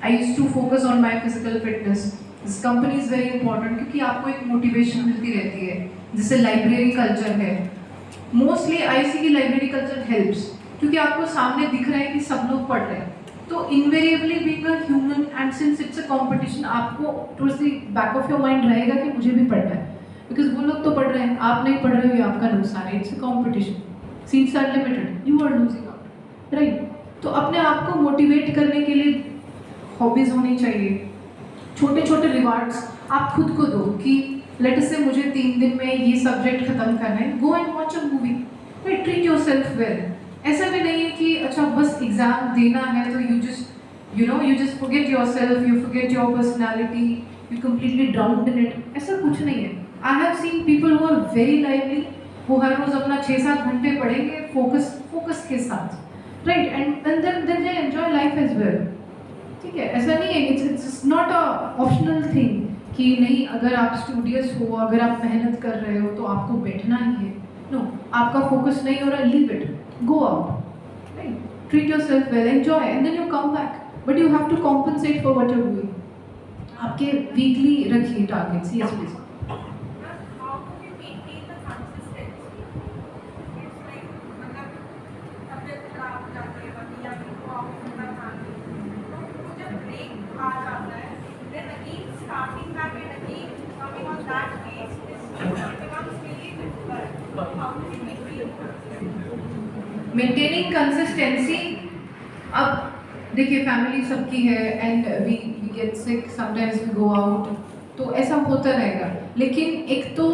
I used to focus on my physical fitness. This company is very important, क्योंकि आपको एक मोटिवेशन मिलती रहती है. जैसे लाइब्रेरी कल्चर है, मोस्टली आईसी की लाइब्रेरी कल्चर हेल्प्स, क्योंकि आपको सामने दिख रहा है कि सब लोग पढ़ रहे हैं. तो invariably being a human and since it's a competition, आपको towards the back of your mind रहेगा कि मुझे भी पढ़ना है, बिकॉज वो लोग तो पढ़ रहे हैं, आप नहीं पढ़ रहे हो, ये आपका नुकसान है. It's a competition, seats are limited, you are losing out, right. तो अपने आप को मोटिवेट करने के लिए हॉबीज होनी चाहिए. छोटे छोटे रिवार्ड्स आप खुद को दो कि लेट अस से मुझे 3 दिन में ये सब्जेक्ट खत्म करना है, go and watch a movie, right. Treat yourself well. ऐसा भी नहीं है कि अच्छा बस एग्जाम देना है तो you just forget yourself, you forget your personality, you completely ड्राउन्ड in it. ऐसा कुछ नहीं है. I have seen people who are very lively, वो हर रोज अपना 6-7 घंटे पढ़ेंगे फोकस के साथ, right. And then they enjoy life as well. ठीक है, ऐसा नहीं है, it's not a optional thing कि नहीं, अगर आप स्टूडियस हो, अगर आप मेहनत कर रहे हो तो आपको बैठना ही है. नो, आपका फोकस नहीं हो रहा, leave it, go out, right. Treat yourself well, enjoy, and then you come back, but you have to compensate for what you are doing. आपके वीकली रखिए targets. Yes please. Maintaining consistency. अब देखिए family सबकी है and we get sick, sometimes we go out, तो ऐसा होता रहेगा. लेकिन एक तो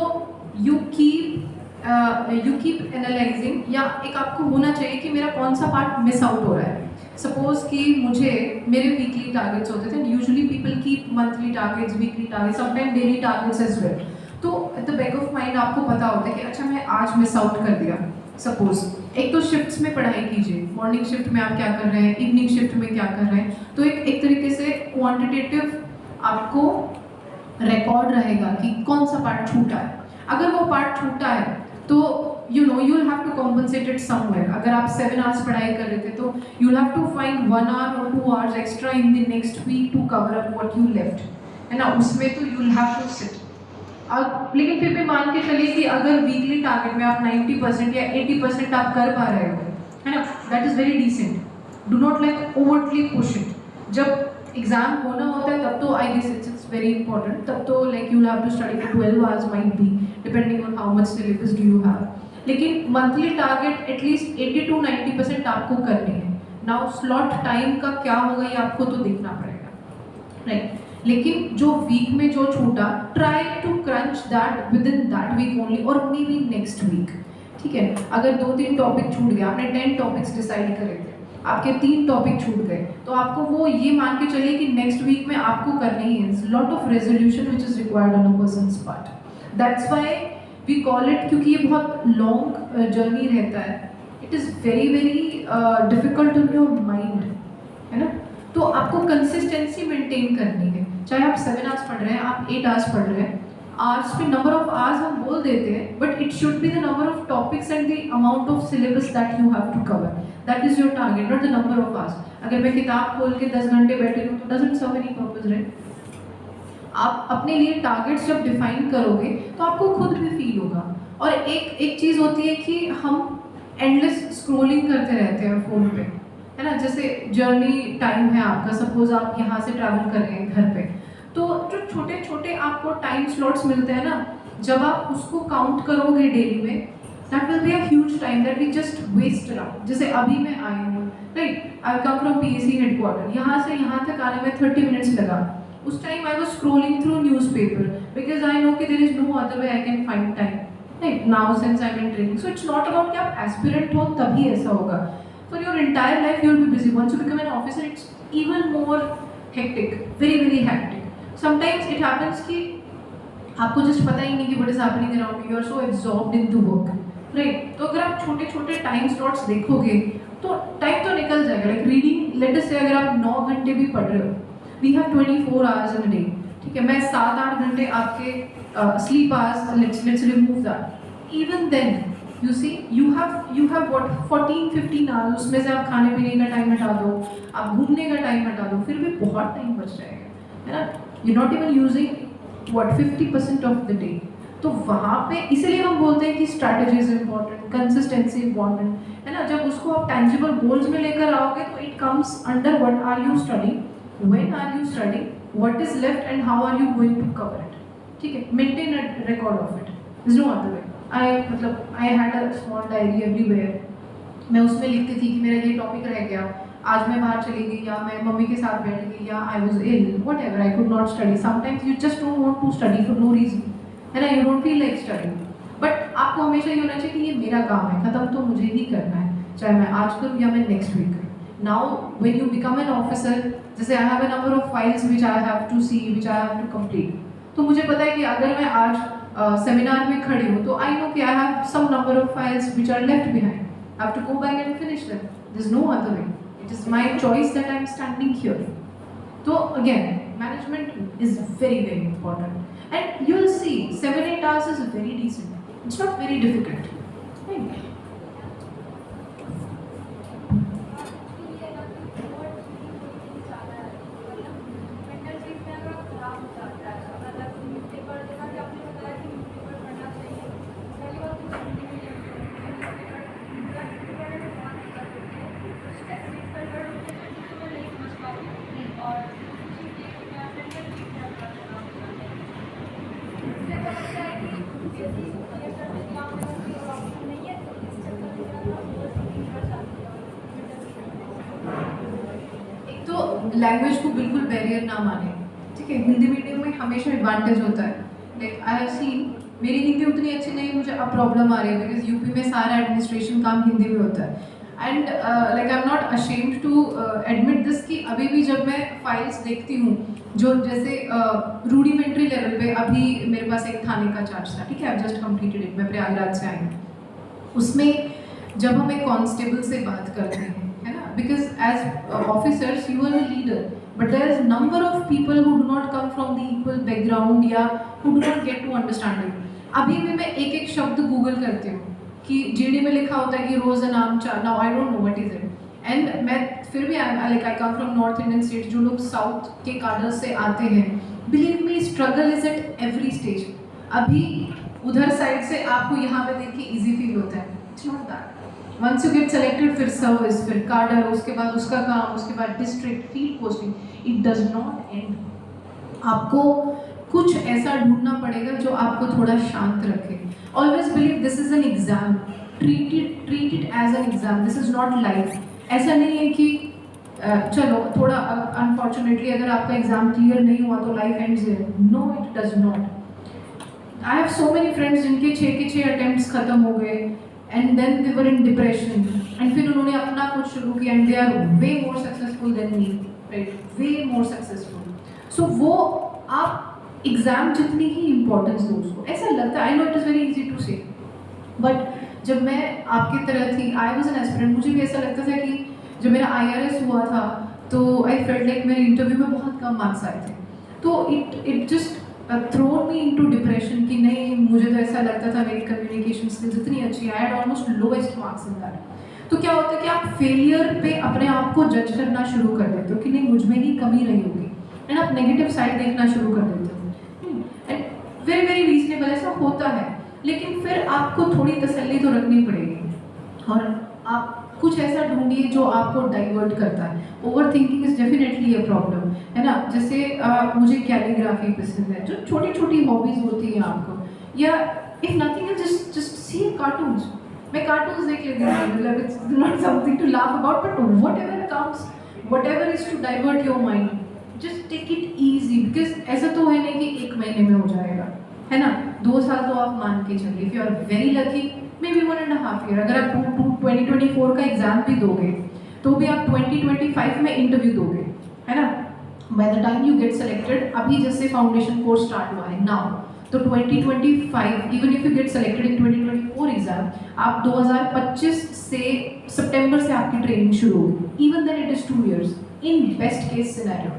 यू कीप एनालाइजिंग, या एक आपको होना चाहिए कि मेरा कौन सा पार्ट मिस आउट हो रहा है. सपोज कि मेरे वीकली टारगेट्स होते थे, usually people keep monthly targets, weekly targets, sometime daily targets as well. तो at the back of mind आपको पता होता है कि अच्छा मैं आज मिस आउट कर दिया. सपोज एक तो शिफ्ट्स में पढ़ाई कीजिए, मॉर्निंग शिफ्ट में आप क्या कर रहे हैं, इवनिंग शिफ्ट में क्या कर रहे हैं, तो एक तरीके से क्वांटिटेटिव आपको रिकॉर्ड रहेगा कि कौन सा पार्ट छूटा है। अगर वो पार्ट छूटा है तो you know you will have to compensate it somewhere. अगर आप 7 आवर्स पढ़ाई कर रहे थे तो you will have to find 1 hour और 2 hours extra in the next week to cover up what you left, है ना। उसमें तो you will have to sit. अब लेकिन फिर भी मान के चलिए कि अगर वीकली टारगेट में आप 90% या 80% आप कर पा रहे हो, है ना, that is very decent. Do not like overly push it. जब एग्जाम होना होता है तब तो I guess it's very important, तब तो like you will have to study for 12 hours might be depending on how much syllabus do you have. लेकिन monthly target at least 80 to 90% आपको करनी है। नाउ स्लॉट टाइम का क्या होगा ये आपको तो देखना पड़ेगा, राइट। लेकिन जो वीक में जो छूटा, try to crunch that within that week only और मे बी नेक्स्ट वीक, ठीक है। अगर 2-3 टॉपिक छूट गया, आपने 10 टॉपिक्स डिसाइड करे थे, आपके 3 टॉपिक छूट गए, तो आपको वो ये मान के चलिए कि नेक्स्ट वीक में आपको करनी है lot of resolution which is required on a person's part. That's why we call it, क्योंकि ये बहुत लॉन्ग जर्नी रहता है, it is very very difficult in your mind, है ना। तो आपको कंसिस्टेंसी मेंटेन करनी है, चाहे आप 7 आवर्स पढ़ रहे हैं, आप 8 आवर्स पढ़ रहे हैं। आवर्स पे नंबर ऑफ आवर्स हम बोल देते हैं, but it should be the number of topics and the amount of syllabus that you have to cover, that is your target, not the number of hours. अगर मैं किताब खोल के 10 घंटे बैठे हूँ तो doesn't serve any purpose, right. आप अपने लिए टारगेट्स जब डिफाइन करोगे तो आपको खुद भी फील होगा। और एक चीज़ होती है कि हम एंडलेस स्क्रोलिंग करते रहते हैं फ़ोन पे, है ना। जैसे जर्नी टाइम है आपका, सपोज आप यहाँ से ट्रैवल कर रहे हैं घर पे, तो जो छोटे छोटे आपको टाइम स्लॉट्स मिलते हैं ना, जब आप उसको काउंट करोगे डेली में, that will be a huge time that we just waste around. जैसे अभी मैं आई हूँ, right, I come from PAC headquarter, यहाँ से यहाँ तक आने में 30 मिनट्स लगा। उस time I was scrolling through newspaper because I know कि there is no other way I can find time, right. Now since I am in training, so it's not about कि आप एस्पिरेंट हो तभी ऐसा होगा। For your entire life you will be busy. Once you become an officer it's even more hectic, very very hectic. Sometimes it happens कि आपको जस्ट पता ही नहीं कि what is happening around you, are so absorbed in the work, right. तो अगर आप छोटे छोटे टाइम स्लॉट्स देखोगे तो टाइम तो निकल जाएगा। लाइक रीडिंग, लेट अस से अगर आप 9 घंटे भी पढ़ रहे हो, we have 24 hours in a day, ठीक है। मैं 7-8 घंटे आपके sleep hours, let's remove that, even then you see you have what 14-15 hours, उसमें से आप खाने पीने का टाइम हटा दो, आप घूमने का टाइम हटा दो, फिर भी बहुत टाइम बच जाएगा, है ना। You not even using what 50% of the day. तो वहाँ पे इसीलिए हम बोलते हैं कि strategy is important, consistency important, है ना। जब उसको आप टेंजिबल गोल्स में लेकर आओगे तो it comes under what are you studying, when are you studying, what is left and how are you going to cover it, ठीक है। Maintain a record of it, is no other way. I had a small diary everywhere, मैं उसमें लिखती थी कि मेरा ये topic रह गया, आज मैं बाहर चली गई, या मैं मम्मी के साथ बैठ गई, या I was ill, whatever, I could not study. Sometimes you just don't want to study for no reason, है ना, you don't feel like studying, but आपको हमेशा ये होना चाहिए कि ये मेरा काम है, खत्म तो मुझे ही करना है, चाहे मैं आज करूँ या मैं नेक्स्ट वीक करूँ। Now when you become an officer, जैसे I have a number of files which I have to see, which I have to complete, तो मुझे पता है कि अगर मैं आज सेमिनार में खड़ी हूँ तो आई नो कि I have some number of files which are left behind, I have to go back and finish them, there is no other way, it is my choice that I am standing here. तो again management is very very important and you will see 7-8 hours is very decent, it's not very difficult, right? Language को बिल्कुल barrier ना माने, ठीक है। Hindi medium में हमेशा advantage होता है। लाइक आई हैव सीन, मेरी हिंदी उतनी अच्छी नहीं, मुझे अब प्रॉब्लम आ रही है बिकॉज यूपी में सारा एडमिनिस्ट्रेशन काम हिंदी में होता है। And like I am not ashamed to admit this कि अभी भी जब मैं फाइल्स देखती हूँ जो जैसे रूडिमेंट्री लेवल पे, अभी मेरे पास एक थाने का चार्ज था, ठीक है, आई जस्ट कंप्लीटेड इट, मैं प्रयागराज से आई हूँ, उसमें जब हम एक कांस्टेबल से बात करते हैं, है ना, because as officers you are a leader, but there is number of people who do not come from the equal background या who do not get to understand it. अभी भी मैं एक एक शब्द गूगल करती हूँ कि जीडी में लिखा होता है कि रोज नाम चा, now I don't know what is it, and मैं फिर भी I come from north Indian state, जो लोग साउथ के काडर से आते हैं, believe me struggle is at every stage. अभी उधर साइड से आपको यहाँ पे देख के ईजी फील होता है, it's not that. Once you get selected, फिर सर्विस, फिर काडर, उसके बाद उसका काम, उसके बाद district, field posting, it does not end. आपको कुछ ऐसा ढूंढना पड़ेगा जो आपको थोड़ा शांत रखे। Always believe this is an exam, treat it as an exam, this is not life. ऐसा नहीं है कि चलो थोड़ा अनफॉर्चुनेटली अगर आपका एग्जाम क्लियर नहीं हुआ तो life ends here, no it does not. I have so many friends जिनके 6 के 6 अटेम्प्ट्स खत्म हो गए and then they were in depression, and फिर उन्होंने अपना कुछ शुरू किया and they are way more successful than me, right, way more successful. So वो आप एग्जाम जितनी ही इम्पोर्टेंस दो उसको, ऐसा लगता है, I know it is very easy to say, but जब मैं आपकी तरह थी, आई वॉज एन एस्पिरेंट, मुझे भी ऐसा लगता था कि जब मेरा IRS हुआ था तो आई फेल्ट लाइक मेरे इंटरव्यू में बहुत कम मार्क्स आए थे, तो it just throne me into depression कि नहीं, मुझे तो ऐसा लगता था मेरी कम्युनिकेशन स्किल्स इतनी अच्छी है, I had almost lowest marks in that. तो क्या होता है कि आप फेलियर पे अपने आप को जज करना शुरू कर देते हो कि नहीं मुझ में ही कमी रही होगी, एंड आप नेगेटिव साइड देखना शुरू कर देते हो, एंड वेरी वेरी रीजनेबल, ऐसा होता है। लेकिन फिर आपको थोड़ी तसल्ली तो रखनी पड़ेगी और आप कुछ ऐसा ढूंढिए जो आपको डाइवर्ट करता है। Over thinking is definitely a problem, है ना। जैसे मुझे कैलीग्राफी पसंद है, जो छोटी छोटी हॉबीज होती हैं आपको, या if nothing is just see cartoons. मैं कार्टून्स देख लेती हूँ, मतलब it's not something to laugh about, but whatever comes, whatever is to divert your mind, just take it easy, because ऐसा तो है नहीं कि 1 महीने में हो जाएगा, है ना। 2 साल तो आप मान के चलिए, if you are very lucky maybe 1.5 year. अगर आप 2024 का एग्जाम भी दोगे तो भी आप 2025 में इंटरव्यू दोगे, है ना। By the time you get selected, अभी जैसे फाउंडेशन कोर्स स्टार्ट हुआ है नाउ, तो 2025 even if you get selected in 2024 exam, आप 2025 से सितंबर से आपकी ट्रेनिंग शुरू होगी, even then it is 2 years in best case scenario.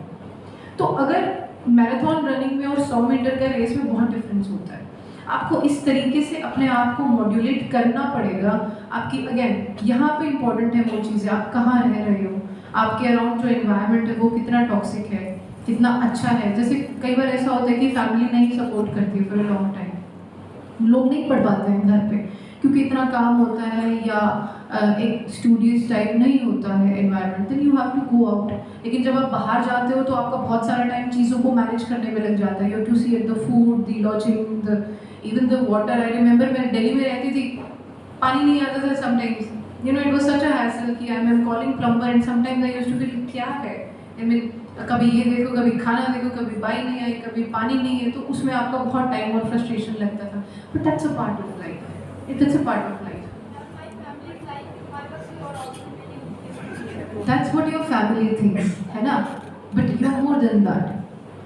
तो अगर मैराथन रनिंग में और 100 मीटर का रेस में बहुत डिफरेंस होता है, आपको इस तरीके से अपने आप को मॉड्यूलेट करना पड़ेगा। आपकी अगेन यहाँ पे इम्पोर्टेंट है वो चीज़ें, आप कहाँ रह रहे हो, आपके अराउंड जो एनवायरनमेंट है वो कितना टॉक्सिक है, कितना अच्छा है। जैसे कई बार ऐसा होता है कि फैमिली नहीं सपोर्ट करती है फॉर अ लॉन्ग टाइम, लोग नहीं पढ़ पाते हैं घर पे क्योंकि इतना काम होता है या एक स्टूडियस टाइप नहीं होता है environment, then you have to go out. लेकिन जब आप बाहर जाते हो तो आपका बहुत सारा टाइम चीज़ों को मैनेज करने में लग जाता है, you have to see the food, the lodging, even the water. I remember मैं दिल्ली में रहती थी, पानी नहीं आता था sometimes, you know it was such a hassle कि I am calling plumber and sometimes I used to feel क्या है, आई मीन कभी ये देखो, कभी खाना देखो, कभी बाई नहीं आई, कभी पानी नहीं है, तो उसमें आपका बहुत टाइम और फ्रस्ट्रेशन लगता था। But that's a part of life, it's a part of life. That's what your family thinks, है ना, but you're more than that.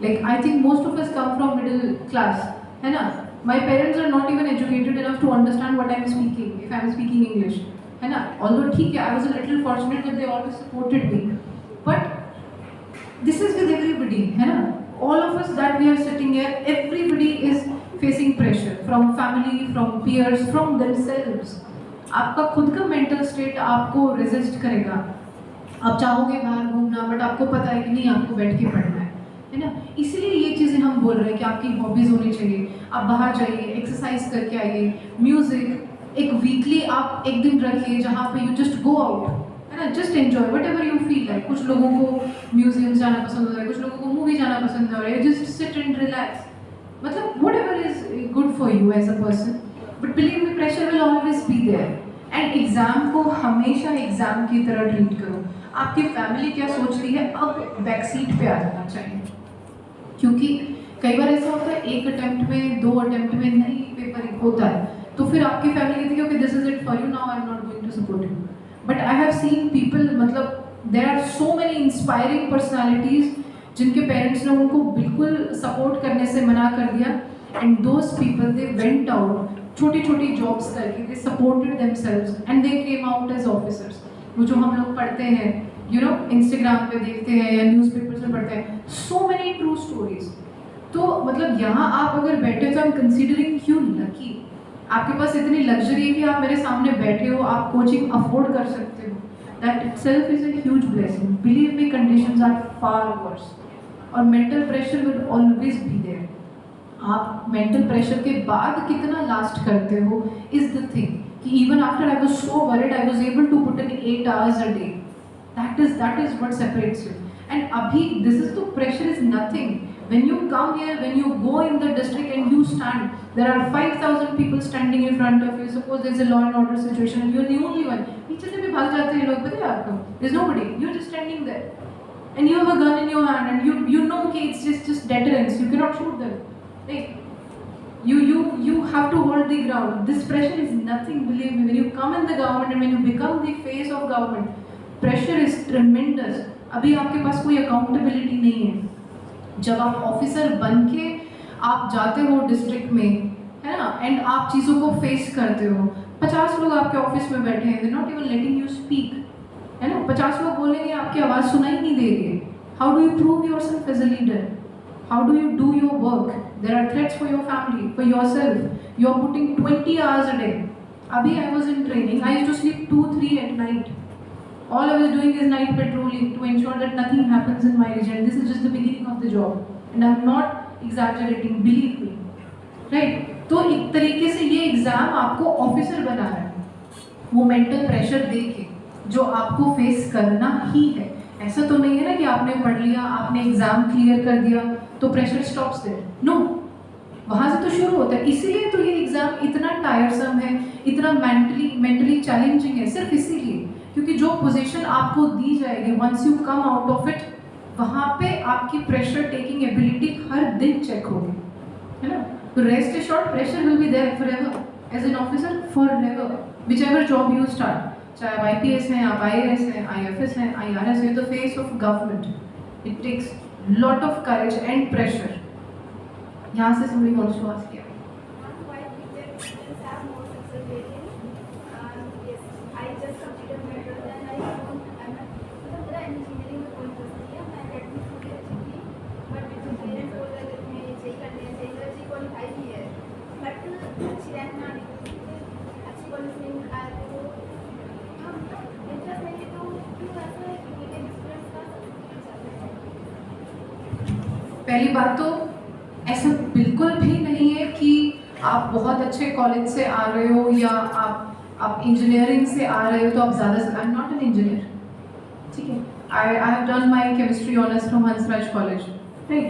Like I think most of us come from middle class, है ना. My parents are not even educated enough to understand what I'm speaking, if I'm speaking English, है ना. Although ठीक है, I was a little fortunate that they always supported me, but this is with everybody, है ना. All of us that we are sitting here, everybody is facing pressure from family, from peers, from themselves. आपका खुद का mental state आपको resist करेगा। आप चाहोगे बाहर घूमना, बट आपको पता है कि नहीं, आपको बैठ के पढ़ना है ना. इसीलिए ये चीज़ें हम बोल रहे हैं कि आपकी हॉबीज़ होनी चाहिए, आप बाहर जाइए, एक्सरसाइज करके आइए, म्यूज़िक, एक वीकली आप एक दिन रखिए जहाँ पे यू जस्ट गो आउट, है ना, just enjoy what ever you feel like. कुछ लोगों को म्यूजियम्स जाना पसंद होता है, कुछ लोगों को मूवी जाना पसंद हो रहा है, जस्ट सिट एंड रिलैक्स, मतलब whatever is good for you as a person. But believe me, pressure will always be there, and exam को हमेशा एग्ज़ाम की तरह ट्रीट करो. आपकी फैमिली क्या सोच रही है, अब बैक सीट पे आ जाना चाहिए, क्योंकि कई बार ऐसा होता है एक अटेम्प्ट में, 2 अटेम्प्ट में नहीं पेपर होता है, तो फिर आपकी फैमिली कहती है okay this is it for you, now I am not going to support you. But I have seen people, मतलब there are so many inspiring personalities जिनके पेरेंट्स ने उनको बिल्कुल सपोर्ट करने से मना कर दिया, and those people they went out छोटी छोटी जॉब्स करके they supported themselves and they came out as officers. वो जो हम लोग पढ़ते हैं, यू नो, इंस्टाग्राम पे देखते हैं या न्यूज़पेपर्स में पढ़ते हैं, सो मेनी ट्रू स्टोरीज। तो मतलब यहाँ आप अगर बैठे हो तो I am considering you lucky. आपके पास इतनी लग्जरी है कि आप मेरे सामने बैठे हो, आप कोचिंग अफोर्ड कर सकते हो। That itself is a huge blessing. Believe me, conditions are far worse और mental pressure will always be there. आप मेंटल प्रेशर के बाद कितना लास्ट करते हो इज द थिंग, कि even after I was so worried I was able to put in 8 hours a day. That is what separates you. And abhi, this is the pressure is nothing. When you come here, when you go in the district and you stand, there are 5,000 people standing in front of you. Suppose there's a law and order situation and you're the only one. पीछे से भी भाग जाते हैं लोग, पता है आपको? There's nobody. You're just standing there, and you have a gun in your hand, and you know कि it's just deterrence. You cannot shoot them. Like, you have to hold the ground. This pressure is nothing. Believe me. When you come in the government and when you become the face of government, pressure is ट्रेमेंडस। अभी आपके पास कोई accountability नहीं है। जब आप officer बन के आप जाते हो डिस्ट्रिक्ट में, है ना, एंड आप चीज़ों को फेस करते हो, 50 लोग आपके ऑफिस में बैठे हैं, they not even letting you speak, है ना, 50 लोग बोलेंगे, आपकी आवाज़ सुनाई नहीं दे रही है। How do you prove yourself as a leader? How do you do your work? There are threats for your family, for yourself. You are putting 20 hours a day. अभी I was in training, I used to sleep 2-3 at night. All I was doing is night patrolling to ensure that nothing happens in my region. This is just the beginning of the job, and I'm not exaggerating. Believe me, right? तो एक तरीके से ये exam आपको officer बना रहा है, वो मेंटल प्रेशर देके जो आपको फेस करना ही है। ऐसा तो नहीं है ना कि आपने पढ़ लिया, आपने एग्जाम क्लियर कर दिया तो प्रेशर स्टॉप्स देयर। नो, वहाँ से तो शुरू होता है। इसीलिए तो ये एग्जाम इतना टायरसम है, इतना मेंटली चैलेंजिंग है, सिर्फ इसीलिए क्योंकि जो पोजीशन आपको दी जाएगी once you come out of it, वहाँ पे आपकी प्रेशर टेकिंग एबिलिटी हर दिन चेक होगी, है ना। तो rest assured, pressure will be there forever as an officer, forever, whichever job you start. चाहे आप आईपीएस हैं, आप आईएएस हैं, आईएफएस हैं, आईआरएस हैं, the face of government, it takes lot of courage and pressure. यहाँ से समझी कौन सी बात किया? पहली बात तो ऐसा बिल्कुल भी नहीं है कि आप बहुत अच्छे कॉलेज से आ रहे हो या आप इंजीनियरिंग से आ रहे हो तो आप ज़्यादा से, I am not an engineer, ठीक है। I have done my chemistry honours from Hansraj college, right.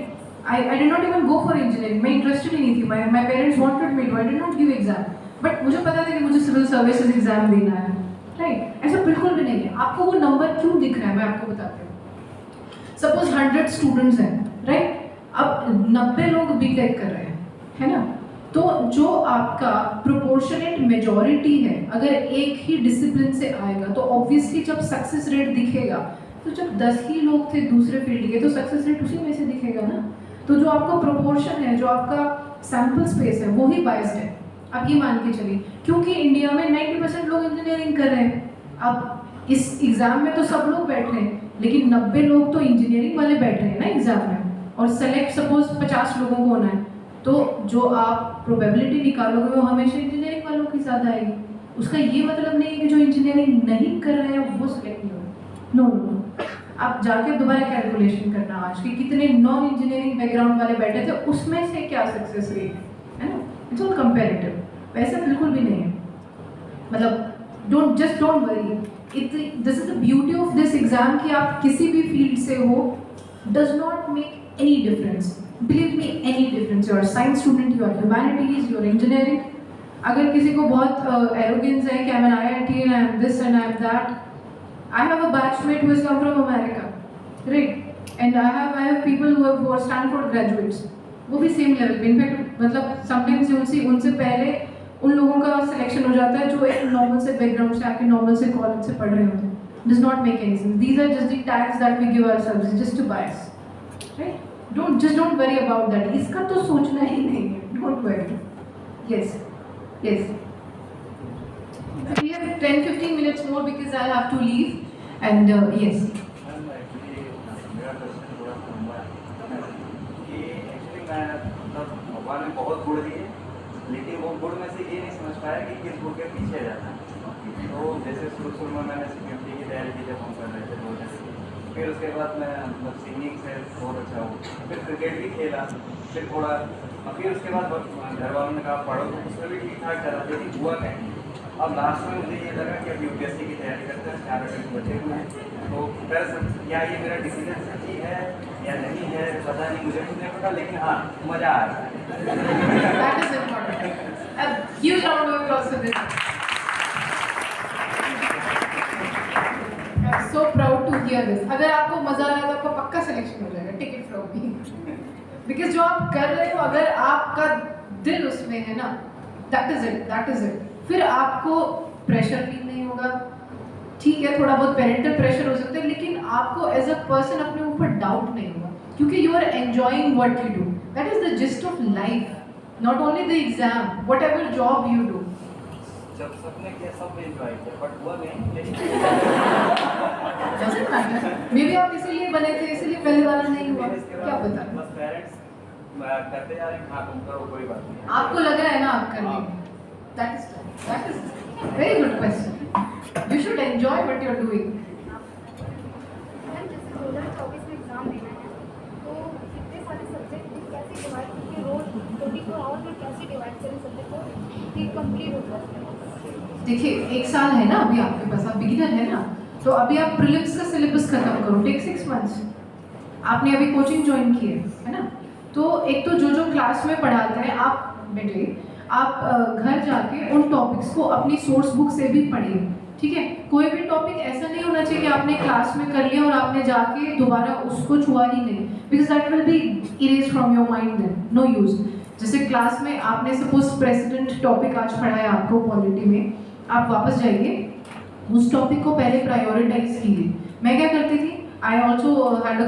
I did not even go for engineering, मैं इंटरेस्टेड ही नहीं थी। My parents wanted me to, I did not give exam, but मुझे पता था कि मुझे सिविल सर्विसेज एग्जाम देना है, राइट। ऐसा बिल्कुल भी नहीं है। आपको वो नंबर क्यों दिख रहा है, मैं आपको बताती हूँ। सपोज 100 स्टूडेंट्स हैं, राइट, अब 90 लोग बीटेक कर रहे हैं, है ना, तो जो आपका प्रोपोर्शनेट मेजॉरिटी है अगर एक ही डिसिप्लिन से आएगा तो ऑब्वियसली जब सक्सेस रेट दिखेगा, तो जब 10 ही लोग थे दूसरे फील्ड के तो सक्सेस रेट उसी में से दिखेगा ना। तो जो आपका प्रोपोर्शन है, जो आपका सैम्पल स्पेस है, वो ही बायस्ड है। अब ये मान के चलिए, क्योंकि इंडिया में 90% लोग इंजीनियरिंग कर रहे हैं, अब इस एग्ज़ाम में तो सब लोग बैठ रहे हैं, लेकिन 90 लोग तो इंजीनियरिंग वाले बैठ रहे हैं ना एग्ज़ाम में, और सेलेक्ट सपोज 50 लोगों को होना है, तो जो आप प्रोबेबिलिटी निकालोगे वो हमेशा इंजीनियरिंग वालों की ज़्यादा आएगी। उसका ये मतलब नहीं है कि जो इंजीनियरिंग नहीं कर रहे हैं वो सिलेक्ट नहीं होगा, नो। आप जाके दोबारा कैलकुलेशन करना आज कि कितने नॉन इंजीनियरिंग बैकग्राउंड वाले बैठे थे, उसमें से क्या सक्सेस रेट है ना। इट्स ऑल कंपेरेटिव, वैसा बिल्कुल भी नहीं है। मतलब don't worry, this is the beauty of this exam कि आप किसी भी फील्ड से हो, does not make any difference. Believe me, any difference. You are a science student, you are humanities, you are engineering. अगर किसी को बहुत arrogance है कि I'm an IIT and I'm this and I'm that, I have a batchmate who has come from America, right? And I have people who are Stanford graduates. वो भी same level पे. In fact, मतलब sometimes you will see उनसे पहले उन लोगों का selection हो जाता है जो एक normal से background से आके normal से college से पढ़ रहे होते हैं. Does not make any sense. These are just the tags that we give ourselves just to bias, right? Don't worry about that. इसका तो सोचना ही नहीं है. Don't worry. Yes. Yes. So we have 10-15 minutes more because I'll have to leave. And yes. Ma'am actually मेरा question थोड़ा लंबा है कि एक्चुअली मैं मतलब भगवान ने बहुत गुण दिए लेकिन वो गुण में से ये नहीं समझ पाया कि किस गुण के पीछे जाना है। तो जैसे शुरू में मैंने सिक्योरिटी की तैयारी की जब हम कर रहे थे 2000 फिर उसके बाद मैं मतलब सिंगिंग से बहुत अच्छा हूँ, फिर क्रिकेट भी खेला, फिर थोड़ा फिर उसके बाद घर वालों ने कहा पढ़ो, तो उसमें भी ठीक ठाक चला लेकिन हुआ नहीं। अब लास्ट में मुझे ये लगा कि अब यूपीएससी की तैयारी करते हैं, 4 अटेम्प्ट बचे हुए हैं, तो फिर क्या ये मेरा डिसीजन सही है या नहीं है पता नहीं, मुझे खुद नहीं पता, लेकिन हाँ मज़ा आ रहा है। That is important. A huge round of applause for this. I'm so proud to hear this. अगर आपको मजा आ रहा है तो आपका पक्का सिलेक्शन हो जाएगा, टिकट फ्रॉम मी। बिकॉज जो आप कर रहे हो अगर आपका दिल उसमें है ना, दैट इज इट। फिर आपको प्रेशर फील नहीं होगा। ठीक है, थोड़ा बहुत पेरेंटल प्रेशर हो सकता है, लेकिन आपको एज अ पर्सन अपने ऊपर डाउट नहीं होगा क्योंकि you are enjoying what you do. That is the gist of life, not only the exam, whatever job you do. जब सबने किया सब एंजॉय किया बट हुआ नहीं, लेकिन Doesn't matter. Maybe आप इसीलिए बने थे, इसीलिए पहले वाला नहीं हुआ, क्या पता। बस पेरेंट्स करते जा रहे हैं, हाँ तुम करो कोई बात नहीं। आपको लगा है ना आप करने, that is very good question. You should enjoy what you're doing. Ma'am जैसे 2024 में एग्जाम देना है तो कितने सारे सब्जेक्ट कैसे डिवाइड करके रोज 24 आवर्स में कैसे डिवाइड करें सब्जेक्ट को कि कंप्लीट हो जाए। देखिए, 1 साल है ना अभी आपके पास, आप बिगिनर है ना, तो अभी आप प्रीलिम्स का सिलेबस खत्म करो, टेक 6 मंथ्स। आपने अभी कोचिंग ज्वाइन की है ना, तो एक तो जो क्लास में पढ़ाते हैं आप बेटे, आप घर जाके उन टॉपिक्स को अपनी सोर्स बुक से भी पढ़िए। ठीक है, कोई भी टॉपिक ऐसा नहीं होना चाहिए कि आपने क्लास में कर लिया और आपने जाके दोबारा उसको छुआ ही नहीं, because that will be erase from your mind, then no use. जैसे क्लास में आपने सपोज प्रेसिडेंट टॉपिक आज पढ़ाया आपको पॉलिटी में, आप वापस जाइए उस टॉपिक को पहले प्रायोरिटाइज कीजिए। मैं क्या करती थी, I also had a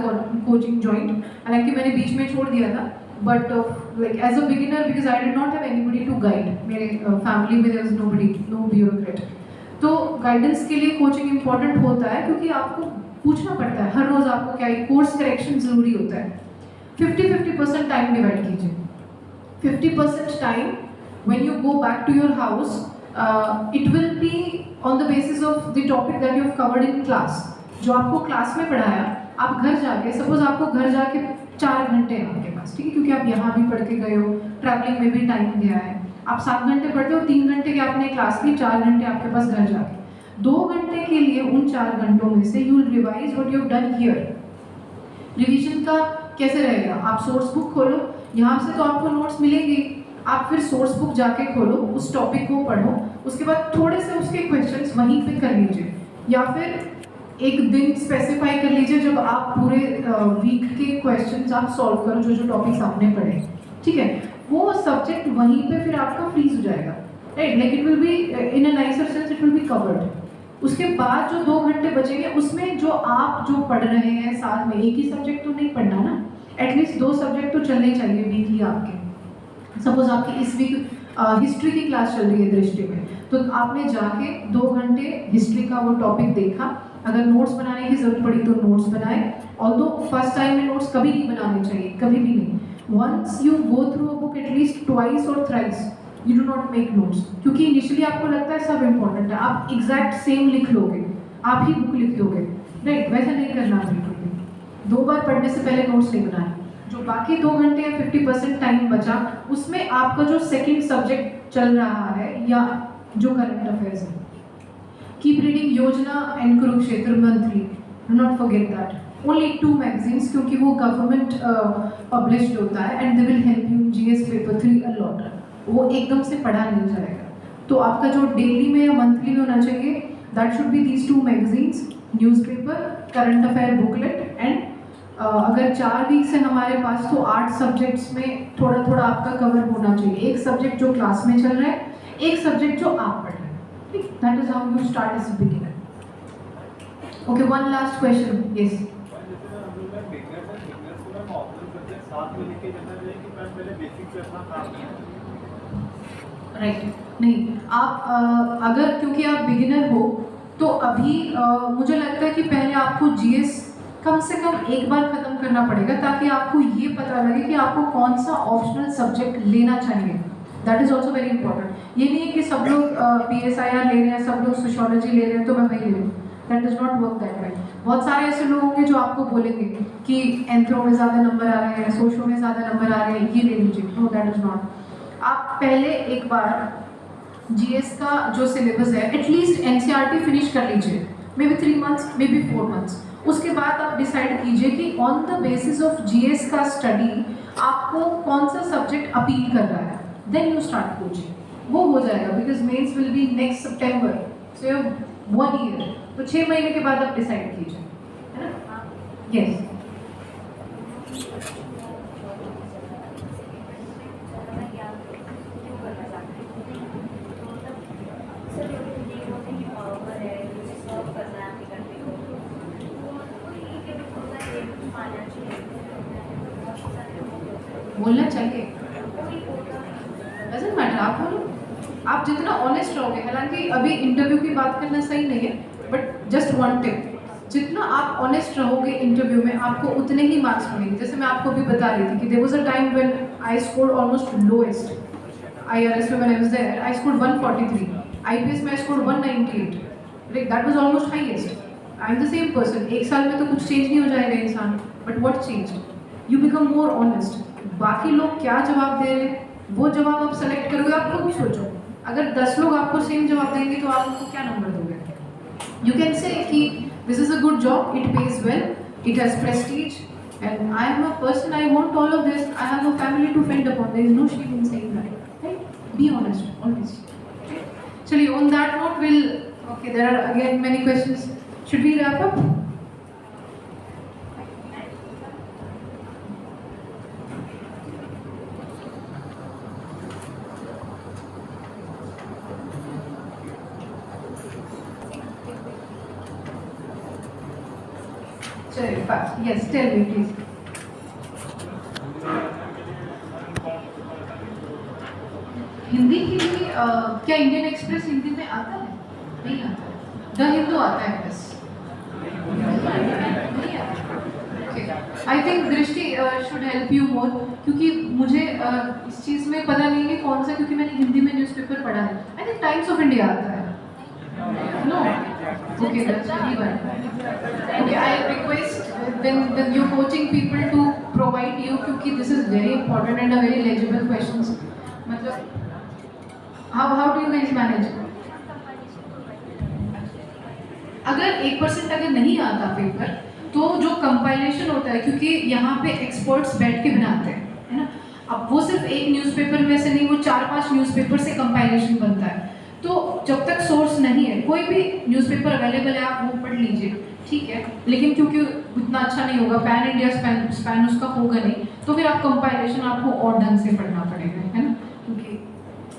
coaching joint, हालांकि मैंने बीच में छोड़ दिया था, but like as a beginner because I did not have anybody to guide, मेरे फैमिली में there was nobody, no bureaucrat, तो गाइडेंस के लिए कोचिंग इंपॉर्टेंट होता है क्योंकि आपको पूछना पड़ता है हर रोज़, आपको क्या कोर्स करेक्शन ज़रूरी होता है। 50-50% टाइम डिवाइड कीजिए। 50% time when you go back to your house, it will be on the basis of the topic that you have covered in class. जो आपको क्लास में पढ़ाया, आप घर जाके, सपोज आपको घर जाके 4 घंटे हैं आपके पास, ठीक है, क्योंकि आप यहाँ भी पढ़ के गए हो, ट्रैवलिंग में भी टाइम गया है, आप 7 घंटे पढ़ते हो, 3 घंटे की आपने क्लास ली, 4 घंटे आपके पास घर जाके। 2 घंटे के लिए उन 4 घंटों में से you will revise what you have done here. Revision का कैसे रहेगा, आप सोर्स बुक खोलो, यहाँ से तो आपको नोट्स मिलेंगे, आप फिर सोर्स बुक जाके खोलो, उस टॉपिक को पढ़ो, उसके बाद थोड़े से उसके क्वेश्चंस वहीं पे कर लीजिए, या फिर एक दिन स्पेसिफाई कर लीजिए जब आप पूरे वीक के क्वेश्चंस आप सॉल्व करो, जो टॉपिक्स आपने पढ़े, ठीक है, वो सब्जेक्ट वहीं पे फिर आपका फ्रीज हो जाएगा, right, like it will be in a nicer sense, it will be covered. उसके बाद जो 2 घंटे बचेंगे उसमें जो आप जो पढ़ रहे हैं साथ में, एक ही सब्जेक्ट तो नहीं पढ़ना ना, एटलीस्ट 2 सब्जेक्ट तो चलने चाहिए वीकली आपके। सपोज आपकी इस वीक हिस्ट्री की क्लास चल रही है दृष्टि में, तो आपने जाके 2 घंटे हिस्ट्री का वो टॉपिक देखा, अगर नोट्स बनाने की जरूरत पड़ी तो नोट्स बनाए, ऑल्दो फर्स्ट टाइम में नोट्स कभी नहीं बनाने चाहिए, कभी भी नहीं। Once you go through a book at least twice और thrice, you do not make notes, क्योंकि इनिशियली आपको लगता है सब इम्पोर्टेंट है, आप एग्जैक्ट सेम लिख लोगे, आप ही बुक लिख दोगे, राइट, वैसा नहीं करना बिल्कुल भी। 2 बार पढ़ने से पहले नोट्स नहीं बनाए। जो बाकी 2 घंटे या 50% टाइम बचा, उसमें आपका जो सेकंड सब्जेक्ट चल रहा है या जो करंट अफेयर्स है, कीप रीडिंग योजना and Kurukshetra monthly, do not forget that, only 2 magazines, क्योंकि वो गवर्नमेंट पब्लिश्ड होता है and they will help you GS paper 3 a lot, वो एकदम से पढ़ा नहीं जाएगा, तो आपका जो डेली में या मंथली में होना चाहिए, that should be these 2 magazines, newspaper, current affair booklet and अगर 4 वीक्स है हमारे पास तो 8 सब्जेक्ट्स में थोड़ा थोड़ा आपका कवर होना चाहिए, एक सब्जेक्ट जो क्लास में चल रहा है, एक सब्जेक्ट जो आप पढ़ रहे हैं, ठीक, that is how you start as a beginner. Okay, one last question, yes. Right नहीं आप अगर क्योंकि आप बिगिनर हो तो अभी मुझे लगता है कि पहले आपको जीएस कम से कम एक बार ख़त्म करना पड़ेगा ताकि आपको ये पता लगे कि आपको कौन सा ऑप्शनल सब्जेक्ट लेना चाहिए। That is also very important. ये नहीं है कि सब लोग PSIR ले रहे हैं, सब लोग सोशियोलॉजी ले रहे हैं तो मैं वही ले लूँ। That does not work that way. बहुत सारे ऐसे लोग होंगे जो आपको बोलेंगे कि एंथ्रो में ज़्यादा नंबर आ रहे हैं, सोशो में ज़्यादा नंबर आ रहे हैं, ये ले लीजिए। Know that is not. आप पहले एक बार जीएस का जो सिलेबस है एटलीस्ट एनसीईआरटी फिनिश कर लीजिए, may be 3 months, may be 4 months. उसके बाद आप डिसाइड कीजिए कि on the basis of GS का स्टडी आपको कौन सा सब्जेक्ट अपील कर रहा है, देन यू स्टार्ट कोचिंग। वो हो जाएगा because mains will be next September, so 1 year, तो 6 महीने के बाद आप डिसाइड कीजिए, है ना? यस बोलना चाहिए, डजंट मैटर, आप बोलो। आप जितना ऑनेस्ट रहोगे, हालांकि अभी इंटरव्यू की बात करना सही नहीं है, बट जस्ट वन टिप, जितना आप ऑनेस्ट रहोगे इंटरव्यू में आपको उतने ही मार्क्स मिलेंगे। जैसे मैं आपको भी बता रही थी कि there was a time when I scored almost lowest IRS में, when I was there I scored 143, IPS में I scored 198, like that was almost highest. I am the same person. एक साल में तो कुछ चेंज नहीं हो जाएगा इंसान, but what changed? You become more honest. बाकी लोग क्या जवाब दे रहे हैं वो जवाब आप सेलेक्ट करोगे। आप खुद सोचो, अगर 10 लोग आपको सेम जवाब देंगे तो आप उनको क्या नंबर दोगे? यू कैन से कि this is a good job, it pays well, it has prestige, and I am a person, I want all of this, I have a family to fend upon, there is no shame in saying that, right? Be honest always. चलिए, on that note will, okay, there are again many questions, should we wrap up? चलिए fast, yes tell me please. Hindi के लिए क्या Indian express Hindi में आता है? नहीं आता। द हिंदू आता है बस। आई थिंक दृष्टि शुड हेल्प यू मोर, क्योंकि मुझे इस चीज़ में पता नहीं है कौन सा, क्योंकि मैंने हिंदी में न्यूज़पेपर पढ़ा है। I think Times of India आता है। No, okay, that's very good. Okay, I request when you're coaching people to provide you, क्योंकि this is very important and a very legible questions, मतलब how do you guys manage? अगर 1% अगर नहीं आता paper तो जो कंपाइलेशन होता है, क्योंकि यहाँ पे एक्सपर्ट्स बैठ के बनाते हैं, है ना? अब वो सिर्फ एक न्यूज़पेपर में से नहीं, वो 4-5 न्यूज़पेपर से कंपाइलेशन बनता है। तो जब तक सोर्स नहीं है, कोई भी न्यूज़पेपर अवेलेबल है आप वो पढ़ लीजिए, ठीक है, लेकिन क्योंकि उतना अच्छा नहीं होगा, पैन इंडिया स्पैन उसका होगा नहीं, तो फिर आप कंपाइलेशन आपको और ढंग से पढ़ना पड़ेगा, है ना? क्योंकि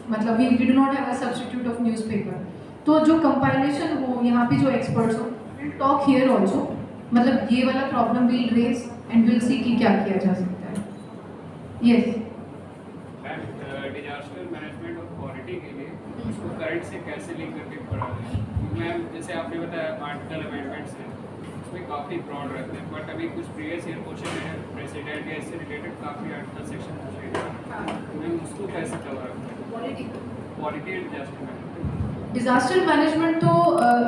मतलब we do not have a substitute of newspaper. तो जो कंपाइलेशन हो, यहाँ पे जो एक्सपर्ट्स हो, विल टॉक हियर ऑल्सो, मतलब ये वाला problem will raise and will see कि क्या किया जा सकता है। यस, डिजास्टर मैनेजमेंट और क्वालिटी के लिए उसको करंट से कैसे लिंक करके पढ़ा है? मैम, जैसे आपने बताया आर्टिकल अमेंडमेंट्स हैं, उसमें काफ़ी ब्रॉड रहते हैं, बट अभी कुछ प्रीवियस ईयर क्वेश्चन है प्रेसिडेंट या इससे रिलेटेड काफ़ी आर्टिकल सेक्शन पूछे, तो मैम उसको कैसे कवर करते हैं? क्वालिटी एंड डिजास्टर मैनेजमेंट तो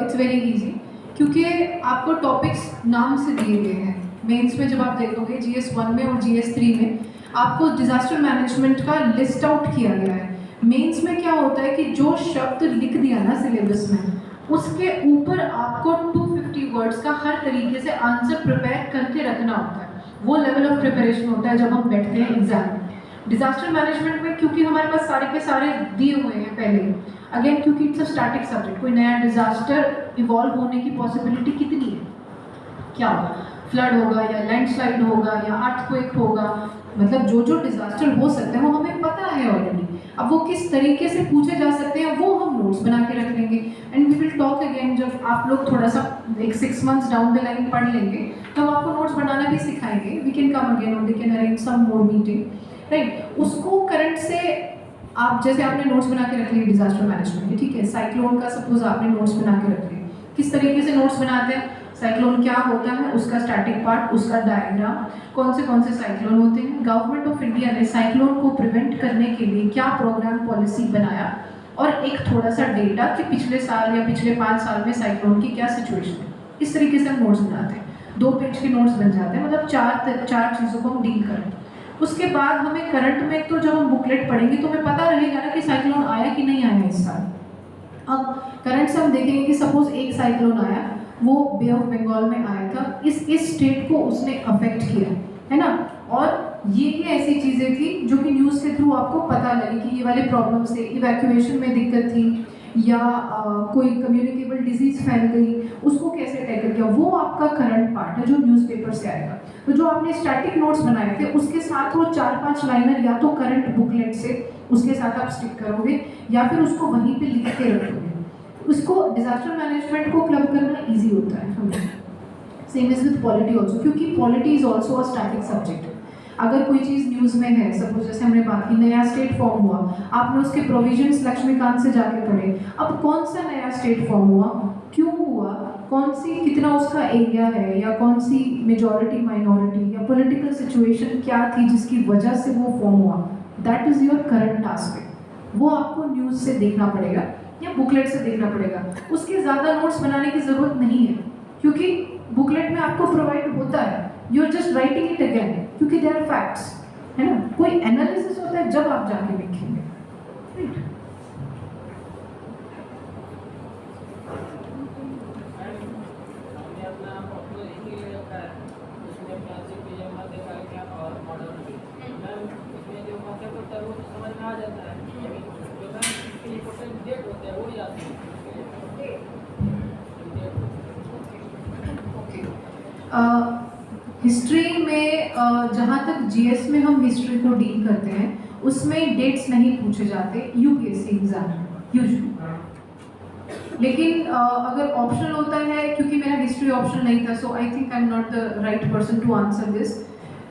इट्स वेरी इजी, क्योंकि आपको टॉपिक्स नाम से दिए गए हैं। मेंस में जब आप देखोगे GS 1 में और GS 3 में आपको डिजास्टर मैनेजमेंट का लिस्ट आउट किया गया है। मेंस में क्या होता है कि जो शब्द लिख दिया ना सिलेबस में, उसके ऊपर आपको 250 वर्ड्स का हर तरीके से आंसर प्रिपेयर करके रखना होता है। वो लेवल ऑफ प्रिपरेशन होता है जब हम बैठते हैं एग्जाम में। डिजास्टर मैनेजमेंट में क्योंकि हमारे पास सारे के सारे दिए हुए हैं पहले, अगेन क्योंकि इट्स अ स्टैटिक सब्जेक्ट, कोई नया डिजास्टर इवॉल्व होने की पॉसिबिलिटी कितनी है? क्या होगा? फ्लड होगा या लैंडस्लाइड होगा या अर्थक्वेक होगा, मतलब जो जो डिजास्टर हो सकते हैं वो हमें पता है ऑलरेडी। अब वो किस तरीके से पूछे जा सकते हैं वो हम नोट्स बना के रख लेंगे, and we will talk again जब आप लोग थोड़ा सा एक 6 months डाउन द लाइन पढ़ लेंगे तो हम आपको नोट्स बनाना भी सिखाएंगे। वी कैन कम अगेन और we can arrange some more meeting, right? उसको करंट से आप जैसे आपने नोट्स बना के रख लिए डिजास्टर मैनेजमेंट के, ठीक है, साइक्लोन का सपोज आपने नोट्स बना के रख लिए, किस तरीके से नोट्स बनाते हैं, साइक्लोन क्या होता है, उसका स्टैटिक पार्ट, उसका डायग्राम, कौन से साइक्लोन होते हैं, गवर्नमेंट ऑफ इंडिया ने साइक्लोन को प्रिवेंट करने के लिए क्या प्रोग्राम पॉलिसी बनाया, और एक थोड़ा सा डेटा कि पिछले साल या पिछले 5 साल में साइक्लोन की क्या सिचुएशन है। इस तरीके से हम नोट्स बनाते हैं, 2 पेज के नोट्स बन जाते हैं, मतलब चार चीज़ों को हम डील करें। उसके बाद हमें करंट में तो जब हम बुकलेट पढ़ेंगे तो हमें पता रहेगा ना कि साइक्लोन आया कि नहीं आया इस साल। अब करंट से हम देखेंगे कि सपोज एक साइक्लोन आया, वो बे ऑफ बंगाल में आया था, इस स्टेट को उसने अफेक्ट किया है ना, और ये ऐसी चीज़ें थी जो कि न्यूज़ के थ्रू आपको पता लगी कि ये वाले प्रॉब्लम से इवैक्यूएशन में दिक्कत थी, या कोई कम्युनिकेबल डिजीज़ फैल गई, उसको कैसे टैकल किया, वो आपका करंट पार्ट है जो न्यूज़पेपर से आएगा। तो जो आपने स्टैटिक नोट्स बनाए थे उसके साथ वो 4-5 लाइनर या तो करंट बुकलेट से उसके साथ आप स्टिक करोगे, या फिर उसको वहीं पे लिख के रखोगे। उसको डिजास्टर मैनेजमेंट को क्लब करना इजी होता है हमें। Same is with polity also, क्योंकि polity is also a static subject. अगर कोई चीज़ न्यूज़ में है, सपोज जैसे हमने बात की नया स्टेट फॉर्म हुआ, आपने उसके प्रोविजंस लक्ष्मीकांत से जाके पढ़े, अब कौन सा नया स्टेट फॉर्म हुआ, क्यों हुआ, कौन सी कितना उसका एरिया है, या कौन सी मेजॉरिटी माइनॉरिटी या पॉलिटिकल सिचुएशन क्या थी जिसकी वजह से वो फॉर्म हुआ, that is your current aspect. वो आपको न्यूज़ से देखना पड़ेगा या बुकलेट से देखना पड़ेगा। उसके ज़्यादा नोट्स बनाने की ज़रूरत नहीं है, क्योंकि बुकलेट में आपको प्रोवाइड होता है, you are just writing it again, क्योंकि दे आर फैक्ट्स, है ना। कोई एनालिसिस होता है जब आप जाके लिखेंगे, राइट। हिस्ट्री में जहाँ तक जीएस में हम हिस्ट्री को डील करते हैं उसमें डेट्स नहीं पूछे जाते यूपीएससी एग्जाम में यूजुअली, लेकिन अगर ऑप्शनल होता है, क्योंकि मेरा हिस्ट्री ऑप्शनल नहीं था, so I think I am not the right person to answer this.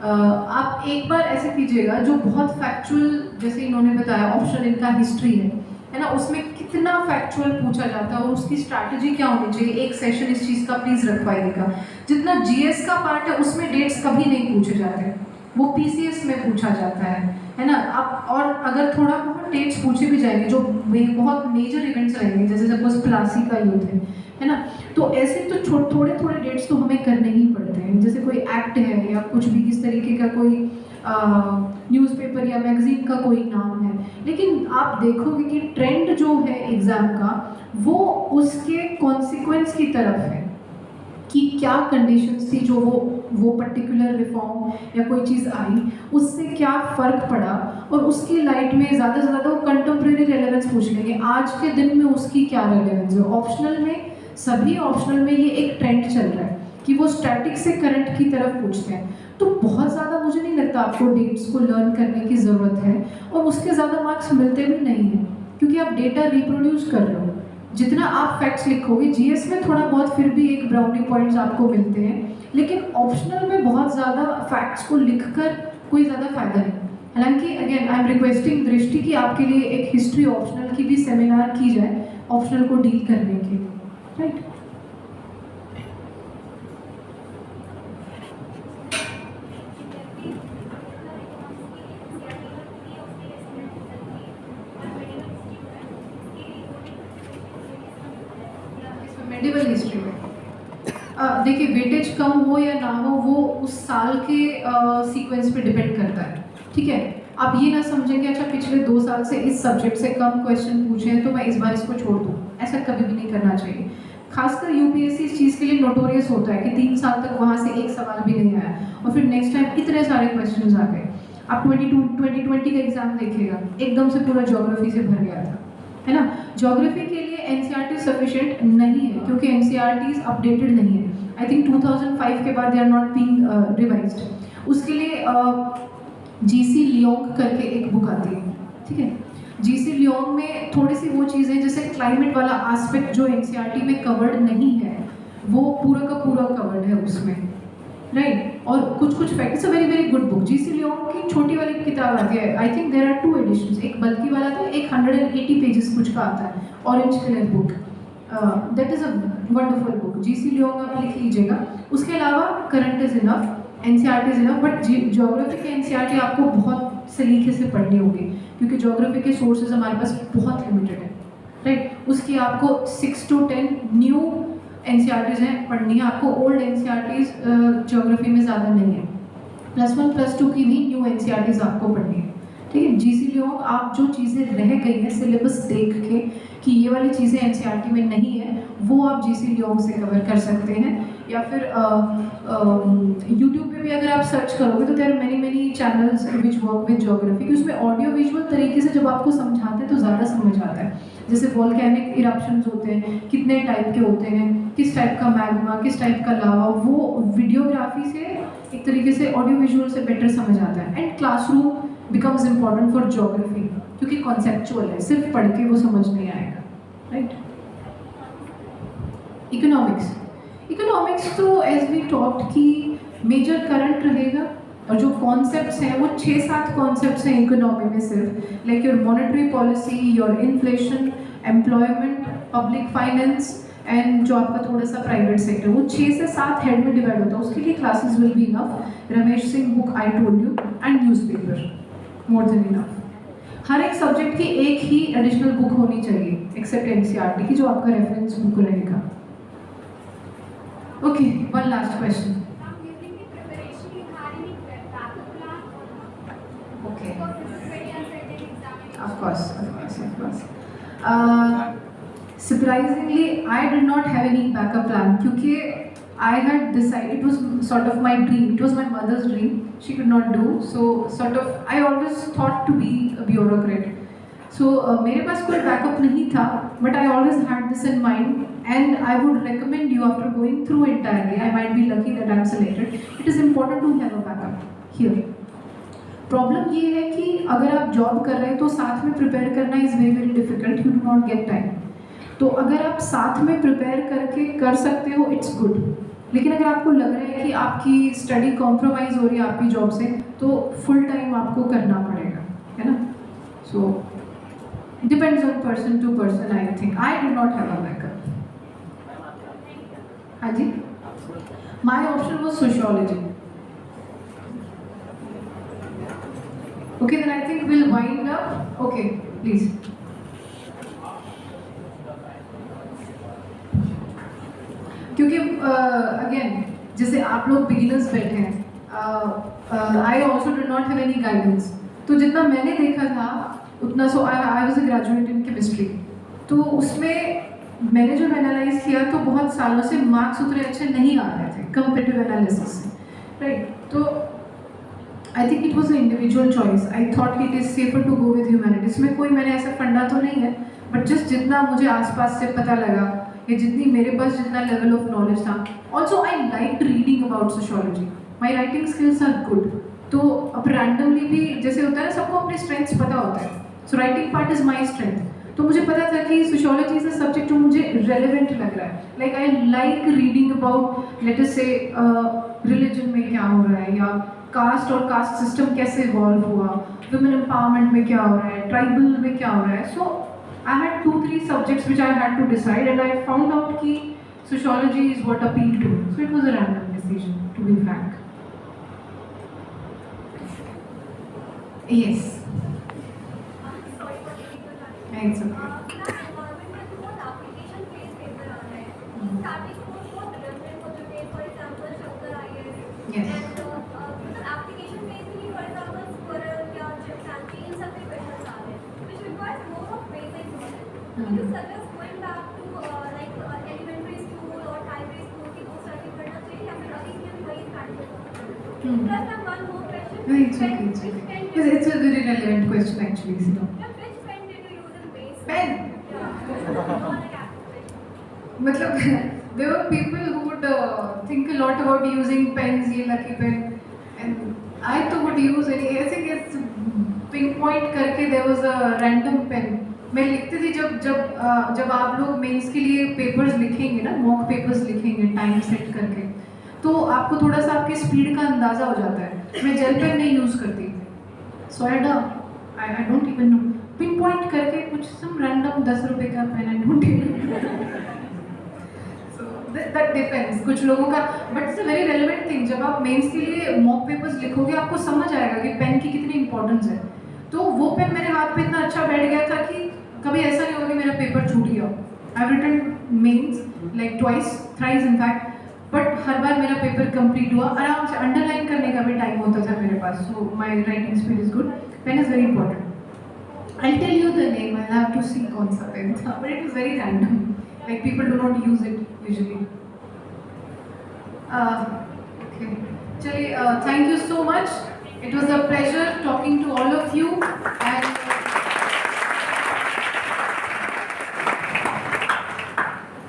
आप एक बार ऐसे कीजिएगा जो बहुत फैक्चुअल, जैसे इन्होंने बताया ऑप्शनल इनका हिस्ट्री है ना, उसमें कितना फैक्चुअल पूछा जाता है और उसकी स्ट्रैटेजी क्या होनी चाहिए, एक सेशन इस चीज़ का प्लीज़ रखवाइएगा। जितना जीएस का पार्ट है उसमें डेट्स कभी नहीं पूछे जाते, वो पीसीएस में पूछा जाता है ना। आप और अगर थोड़ा बहुत डेट्स पूछे भी जाएंगे जो बहुत मेजर इवेंट्स रहेंगे, जैसे सपोज प्लासी का युद्ध है ना, तो ऐसे तो थोड़े डेट्स तो हमें करने ही पड़ते हैं। जैसे कोई एक्ट है या कुछ भी किस तरीके का कोई न्यूज़पेपर या मैगजीन का कोई नाम है, लेकिन आप देखोगे कि ट्रेंड जो है एग्ज़ाम का वो उसके कॉन्सिक्वेंस की तरफ है कि क्या कंडीशंस थी जो वो पर्टिकुलर रिफॉर्म या कोई चीज़ आई उससे क्या फ़र्क पड़ा, और उसकी लाइट में ज़्यादा से ज़्यादा वो कंटेम्प्रेरी रेलेवेंस पूछ लेंगे, आज के दिन में उसकी क्या रेलेवेंस है। ऑप्शनल में, सभी ऑप्शनल में ये एक ट्रेंड चल रहा है कि वो स्टैटिक से करंट की तरफ पूछते हैं। तो बहुत ज़्यादा मुझे नहीं लगता आपको डेट्स को लर्न करने की ज़रूरत है, और उसके ज़्यादा मार्क्स मिलते भी नहीं हैं, क्योंकि आप डेटा रिप्रोड्यूस कर रहे हो। जितना आप फैक्ट्स लिखोगे, जीएस में थोड़ा बहुत फिर भी एक ब्राउनी पॉइंट्स आपको मिलते हैं, लेकिन ऑप्शनल में बहुत ज़्यादा फैक्ट्स को लिखकर कोई ज़्यादा फ़ायदा नहीं। हालांकि अगेन आई एम रिक्वेस्टिंग दृष्टि कि आपके लिए एक हिस्ट्री ऑप्शनल की भी सेमिनार की जाए ऑप्शनल को डील करने के लिए, राइट। मेडिवल हिस्ट्री में देखिए वेटेज कम हो या ना हो वो उस साल के सीक्वेंस पे डिपेंड करता है, ठीक है। आप ये ना समझें कि अच्छा पिछले 2 साल से इस सब्जेक्ट से कम क्वेश्चन पूछे हैं तो मैं इस बार इसको छोड़ दूँ, ऐसा कभी भी नहीं करना चाहिए। खासकर यूपीएससी इस चीज़ के लिए नोटोरियस होता है कि 3 साल तक वहाँ से एक सवाल भी नहीं आया और फिर नेक्स्ट टाइम इतने सारे क्वेश्चन आ गए। आप 2020 का एग्ज़ाम देखिएगा, एकदम से पूरा ज्योग्राफी से भर गया था, है ना। ज्योग्राफी के लिए एनसीईआरटी सफिशिएंट नहीं है, क्योंकि एनसीईआरटीज अपडेटेड नहीं है। आई थिंक 2005 के बाद they are not being revised. उसके लिए जीसी लियोंग करके एक बुक आती है, ठीक है। जीसी लियोंग में थोड़ी सी वो चीज़ें, जैसे क्लाइमेट वाला एस्पेक्ट जो एनसीईआरटी में कवर्ड नहीं है, वो पूरा का पूरा कवर्ड है उसमें, राइट। और कुछ कुछ fact, it's a very very good book. GC Leong की छोटी वाली किताब आती है, I think there are 2 editions, एक बल्कि वाला था, एक 180 पेजेस कुछ का आता है, orange colour book. That is a wonderful book, GC Leong आप लिख लीजिएगा। उसके अलावा current is enough, NCERT is enough, but geography के एनसीईआरटी आपको बहुत सलीके से पढ़नी होगी, क्योंकि ज्योग्राफी के सोर्सेज हमारे पास बहुत लिमिटेड है, राइट। उसकी आपको 6 to 10 न्यू एनसीईआरटीज़ हैं पढ़नी है आपको, ओल्ड एनसीईआरटीज़ ज्योग्राफी में ज़्यादा नहीं है। +1 +2 की भी न्यू एनसीईआरटीज़ आपको पढ़नी है, ठीक है। जीसी लियोंग आप जो चीज़ें रह गई हैं सिलेबस देख के कि ये वाली चीज़ें एनसीईआरटी में नहीं है, वो आप जीसी लियोंग से कवर कर सकते हैं। या फिर यूट्यूब पे भी अगर आप सर्च करोगे तो there are many channels which work with geography, कि उसमें ऑडियो विजुअल तरीके से जब आपको समझाते हैं तो ज़्यादा समझ आता है। जैसे वॉल्केनिक इरप्शंस होते हैं, कितने टाइप के होते हैं, किस टाइप का मैग्मा, किस टाइप का लावा, वो वीडियोग्राफी से एक तरीके से ऑडियो विजुअल से बेटर समझ आता है। And classroom becomes important for geography, क्योंकि कॉन्सेप्चुअल है, सिर्फ पढ़ के वो समझ नहीं आएगा, राइट। इकोनॉमिक्स तो एज वी टॉक्ड की मेजर करंट रहेगा, और जो कॉन्सेप्ट्स हैं वो 6-7 कॉन्सेप्ट्स हैं इकोनॉमी में सिर्फ, like your monetary policy, your inflation, employment, public finance and जो आपका थोड़ा सा प्राइवेट सेक्टर, वो 6 से 7 हेड में डिवाइड होता है। उसके लिए classes will be enough. Ramesh Singh book I told you, and newspaper more than enough. हर एक सब्जेक्ट की एक ही एडिशनल बुक होनी चाहिए एक्सेप्ट एनसीईआरटी की, जो आपका रेफरेंस बुक रहेगा। Okay, one last question. Okay. Of course. Surprisingly, I did not have any backup plan, क्योंकि I had decided, it was sort of my dream, it was my mother's dream, she could not do, so sort of I always thought to be a bureaucrat. So मेरे पास कोई backup नहीं था, but I always had this in mind, and I would recommend you, after going through entirely, I might be lucky that I'm selected, it is important to have a backup here. Problem ये है कि अगर आप job कर रहे हैं तो साथ में प्रिपेयर करना is very very difficult, you do not get time. तो अगर आप साथ में प्रिपेयर करके कर सकते हो इट्स गुड, लेकिन अगर आपको लग रहा है कि आपकी स्टडी कॉम्प्रोमाइज़ हो रही है आपकी जॉब से, तो फुल टाइम आपको करना पड़ेगा, है ना। So depends on person to person, I think. I do not have a backup. हाँ जी, my option was sociology. Okay, then I think we'll wind up. Okay, please. क्योंकि अगेन जैसे आप लोग बिगिनर्स बैठे हैं, I also did not have any guidance, तो जितना मैंने देखा था उतना, so I was a graduate in chemistry, तो उसमें मैंने जो एनालाइज किया तो बहुत सालों से मार्क्स उतने अच्छे नहीं आ रहे थे कंपेटिटिव एनालिसिस से, राइट। तो I think it was an individual choice. I thought it is safer to go with humanities. में कोई मैंने ऐसा फंडा तो नहीं है, but just जितना मुझे आसपास से पता लगा, या जितनी मेरे पास जितना level of knowledge था. Also, I liked reading about sociology. My writing skills are good. तो अब randomly भी जैसे होता है ना, सबको अपने strengths पता होता है. So writing part is my strength. तो मुझे पता था कि sociology is a subject जो मुझे relevant लग रहा है. Like I like reading about, let us say, religion में क्या हो रहा है, या कास्ट और कास्ट सिस्टम कैसे इवॉल्व हुआ, वुमेन एम्पावरमेंट में क्या हो रहा है, ट्राइबल में क्या हो रहा है। So I had 2-3 subjects which I had to decide, and I found out कि sociology is what appeal to me, so it was a random decision to be frank. Yes, it's okay. Yes. Application basically, for example, Squirrel or Chimpanzee, in some questions are there, which requires more of basic knowledge. Would you suggest going back to like elementary school or primary school की वो study करना चाहिए, या फिर अभी भी वही practice करना चाहिए? Plus, I have one more question. No, it's okay, it's okay. It's a very relevant question actually, Sino. Which pen did you use in basic? Pen? मतलब there were people who would think a lot about using pens, ये lucky pen, and I तो would use any, I think it's pinpoint करके there was a random pen. मैं लिखती थी जब आप लोग मेंस के लिए पेपर्स लिखेंगे ना, मॉक पेपर्स लिखेंगे टाइम सेट करके, तो आपको थोड़ा सा आपकी स्पीड का अंदाज़ा हो जाता है। मैं जेल पेन नहीं यूज़ करती, so I don't even know, pinpoint करके कुछ सम रैंडम 10 रुपए का pen, I don't even, that depends कुछ लोगों का। But it's a very relevant thing, जब आप मेंस के लिए मॉक पेपर्स लिखोगे आपको समझ आएगा कि पेन की कितनी इंपॉर्टेंस है। तो वो पेन मेरे हाथ पे इतना अच्छा बैठ गया था कि कभी ऐसा नहीं होगा कि मेरा पेपर छूट गया। I have written mains like twice thrice in fact, but हर बार मेरा पेपर कंप्लीट हुआ आराम से। अंडरलाइन करने का भी टाइम होता था मेरे पास, so my writing speed is good. Pen is very important. I tell you the name, I have to see कौन सा पेन था, but it is very random, like people do not use it usually. Okay. Chaliye, thank you so much. It was a pleasure talking to all of you, and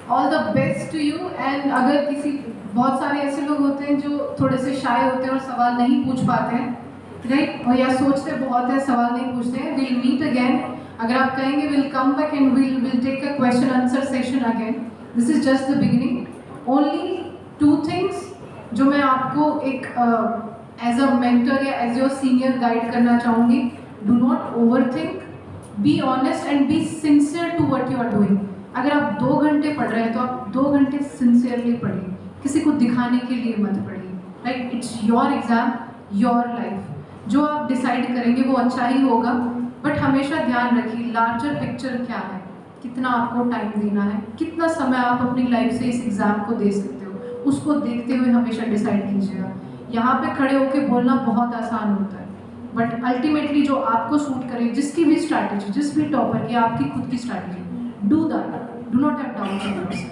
all the best to you. And अगर किसी, बहुत सारे ऐसे लोग होते हैं जो थोड़े से शाय होते हैं और सवाल नहीं पूछ पाते हैं, राइट, और या सोचते बहुत है सवाल नहीं पूछते हैं, we'll meet again. अगर आप कहेंगे we'll come back and we'll take a question answer session again. This is just the beginning. Only 2 things जो मैं आपको एक एज अ मेंटर या एज योर सीनियर गाइड करना चाहूँगी। Do not over think, be honest and be sincere to what you are doing. अगर आप 2 घंटे पढ़ रहे हैं तो आप 2 घंटे सिंसियरली पढ़िए, किसी को दिखाने के लिए मत पढ़िए। Right, it's your exam, your life. जो आप डिसाइड करेंगे वो अच्छा ही होगा, बट हमेशा ध्यान रखिए लार्जर पिक्चर क्या है, कितना आपको टाइम देना है, कितना समय आप अपनी लाइफ से इस एग्ज़ाम को दे सकते हो, उसको देखते हुए हमेशा डिसाइड कीजिएगा। यहाँ पे खड़े होकर बोलना बहुत आसान होता है, बट अल्टीमेटली जो आपको सूट करे, जिसकी भी स्ट्रैटेजी, जिस भी टॉपर की आपकी खुद की strategy, do that, do not have doubts.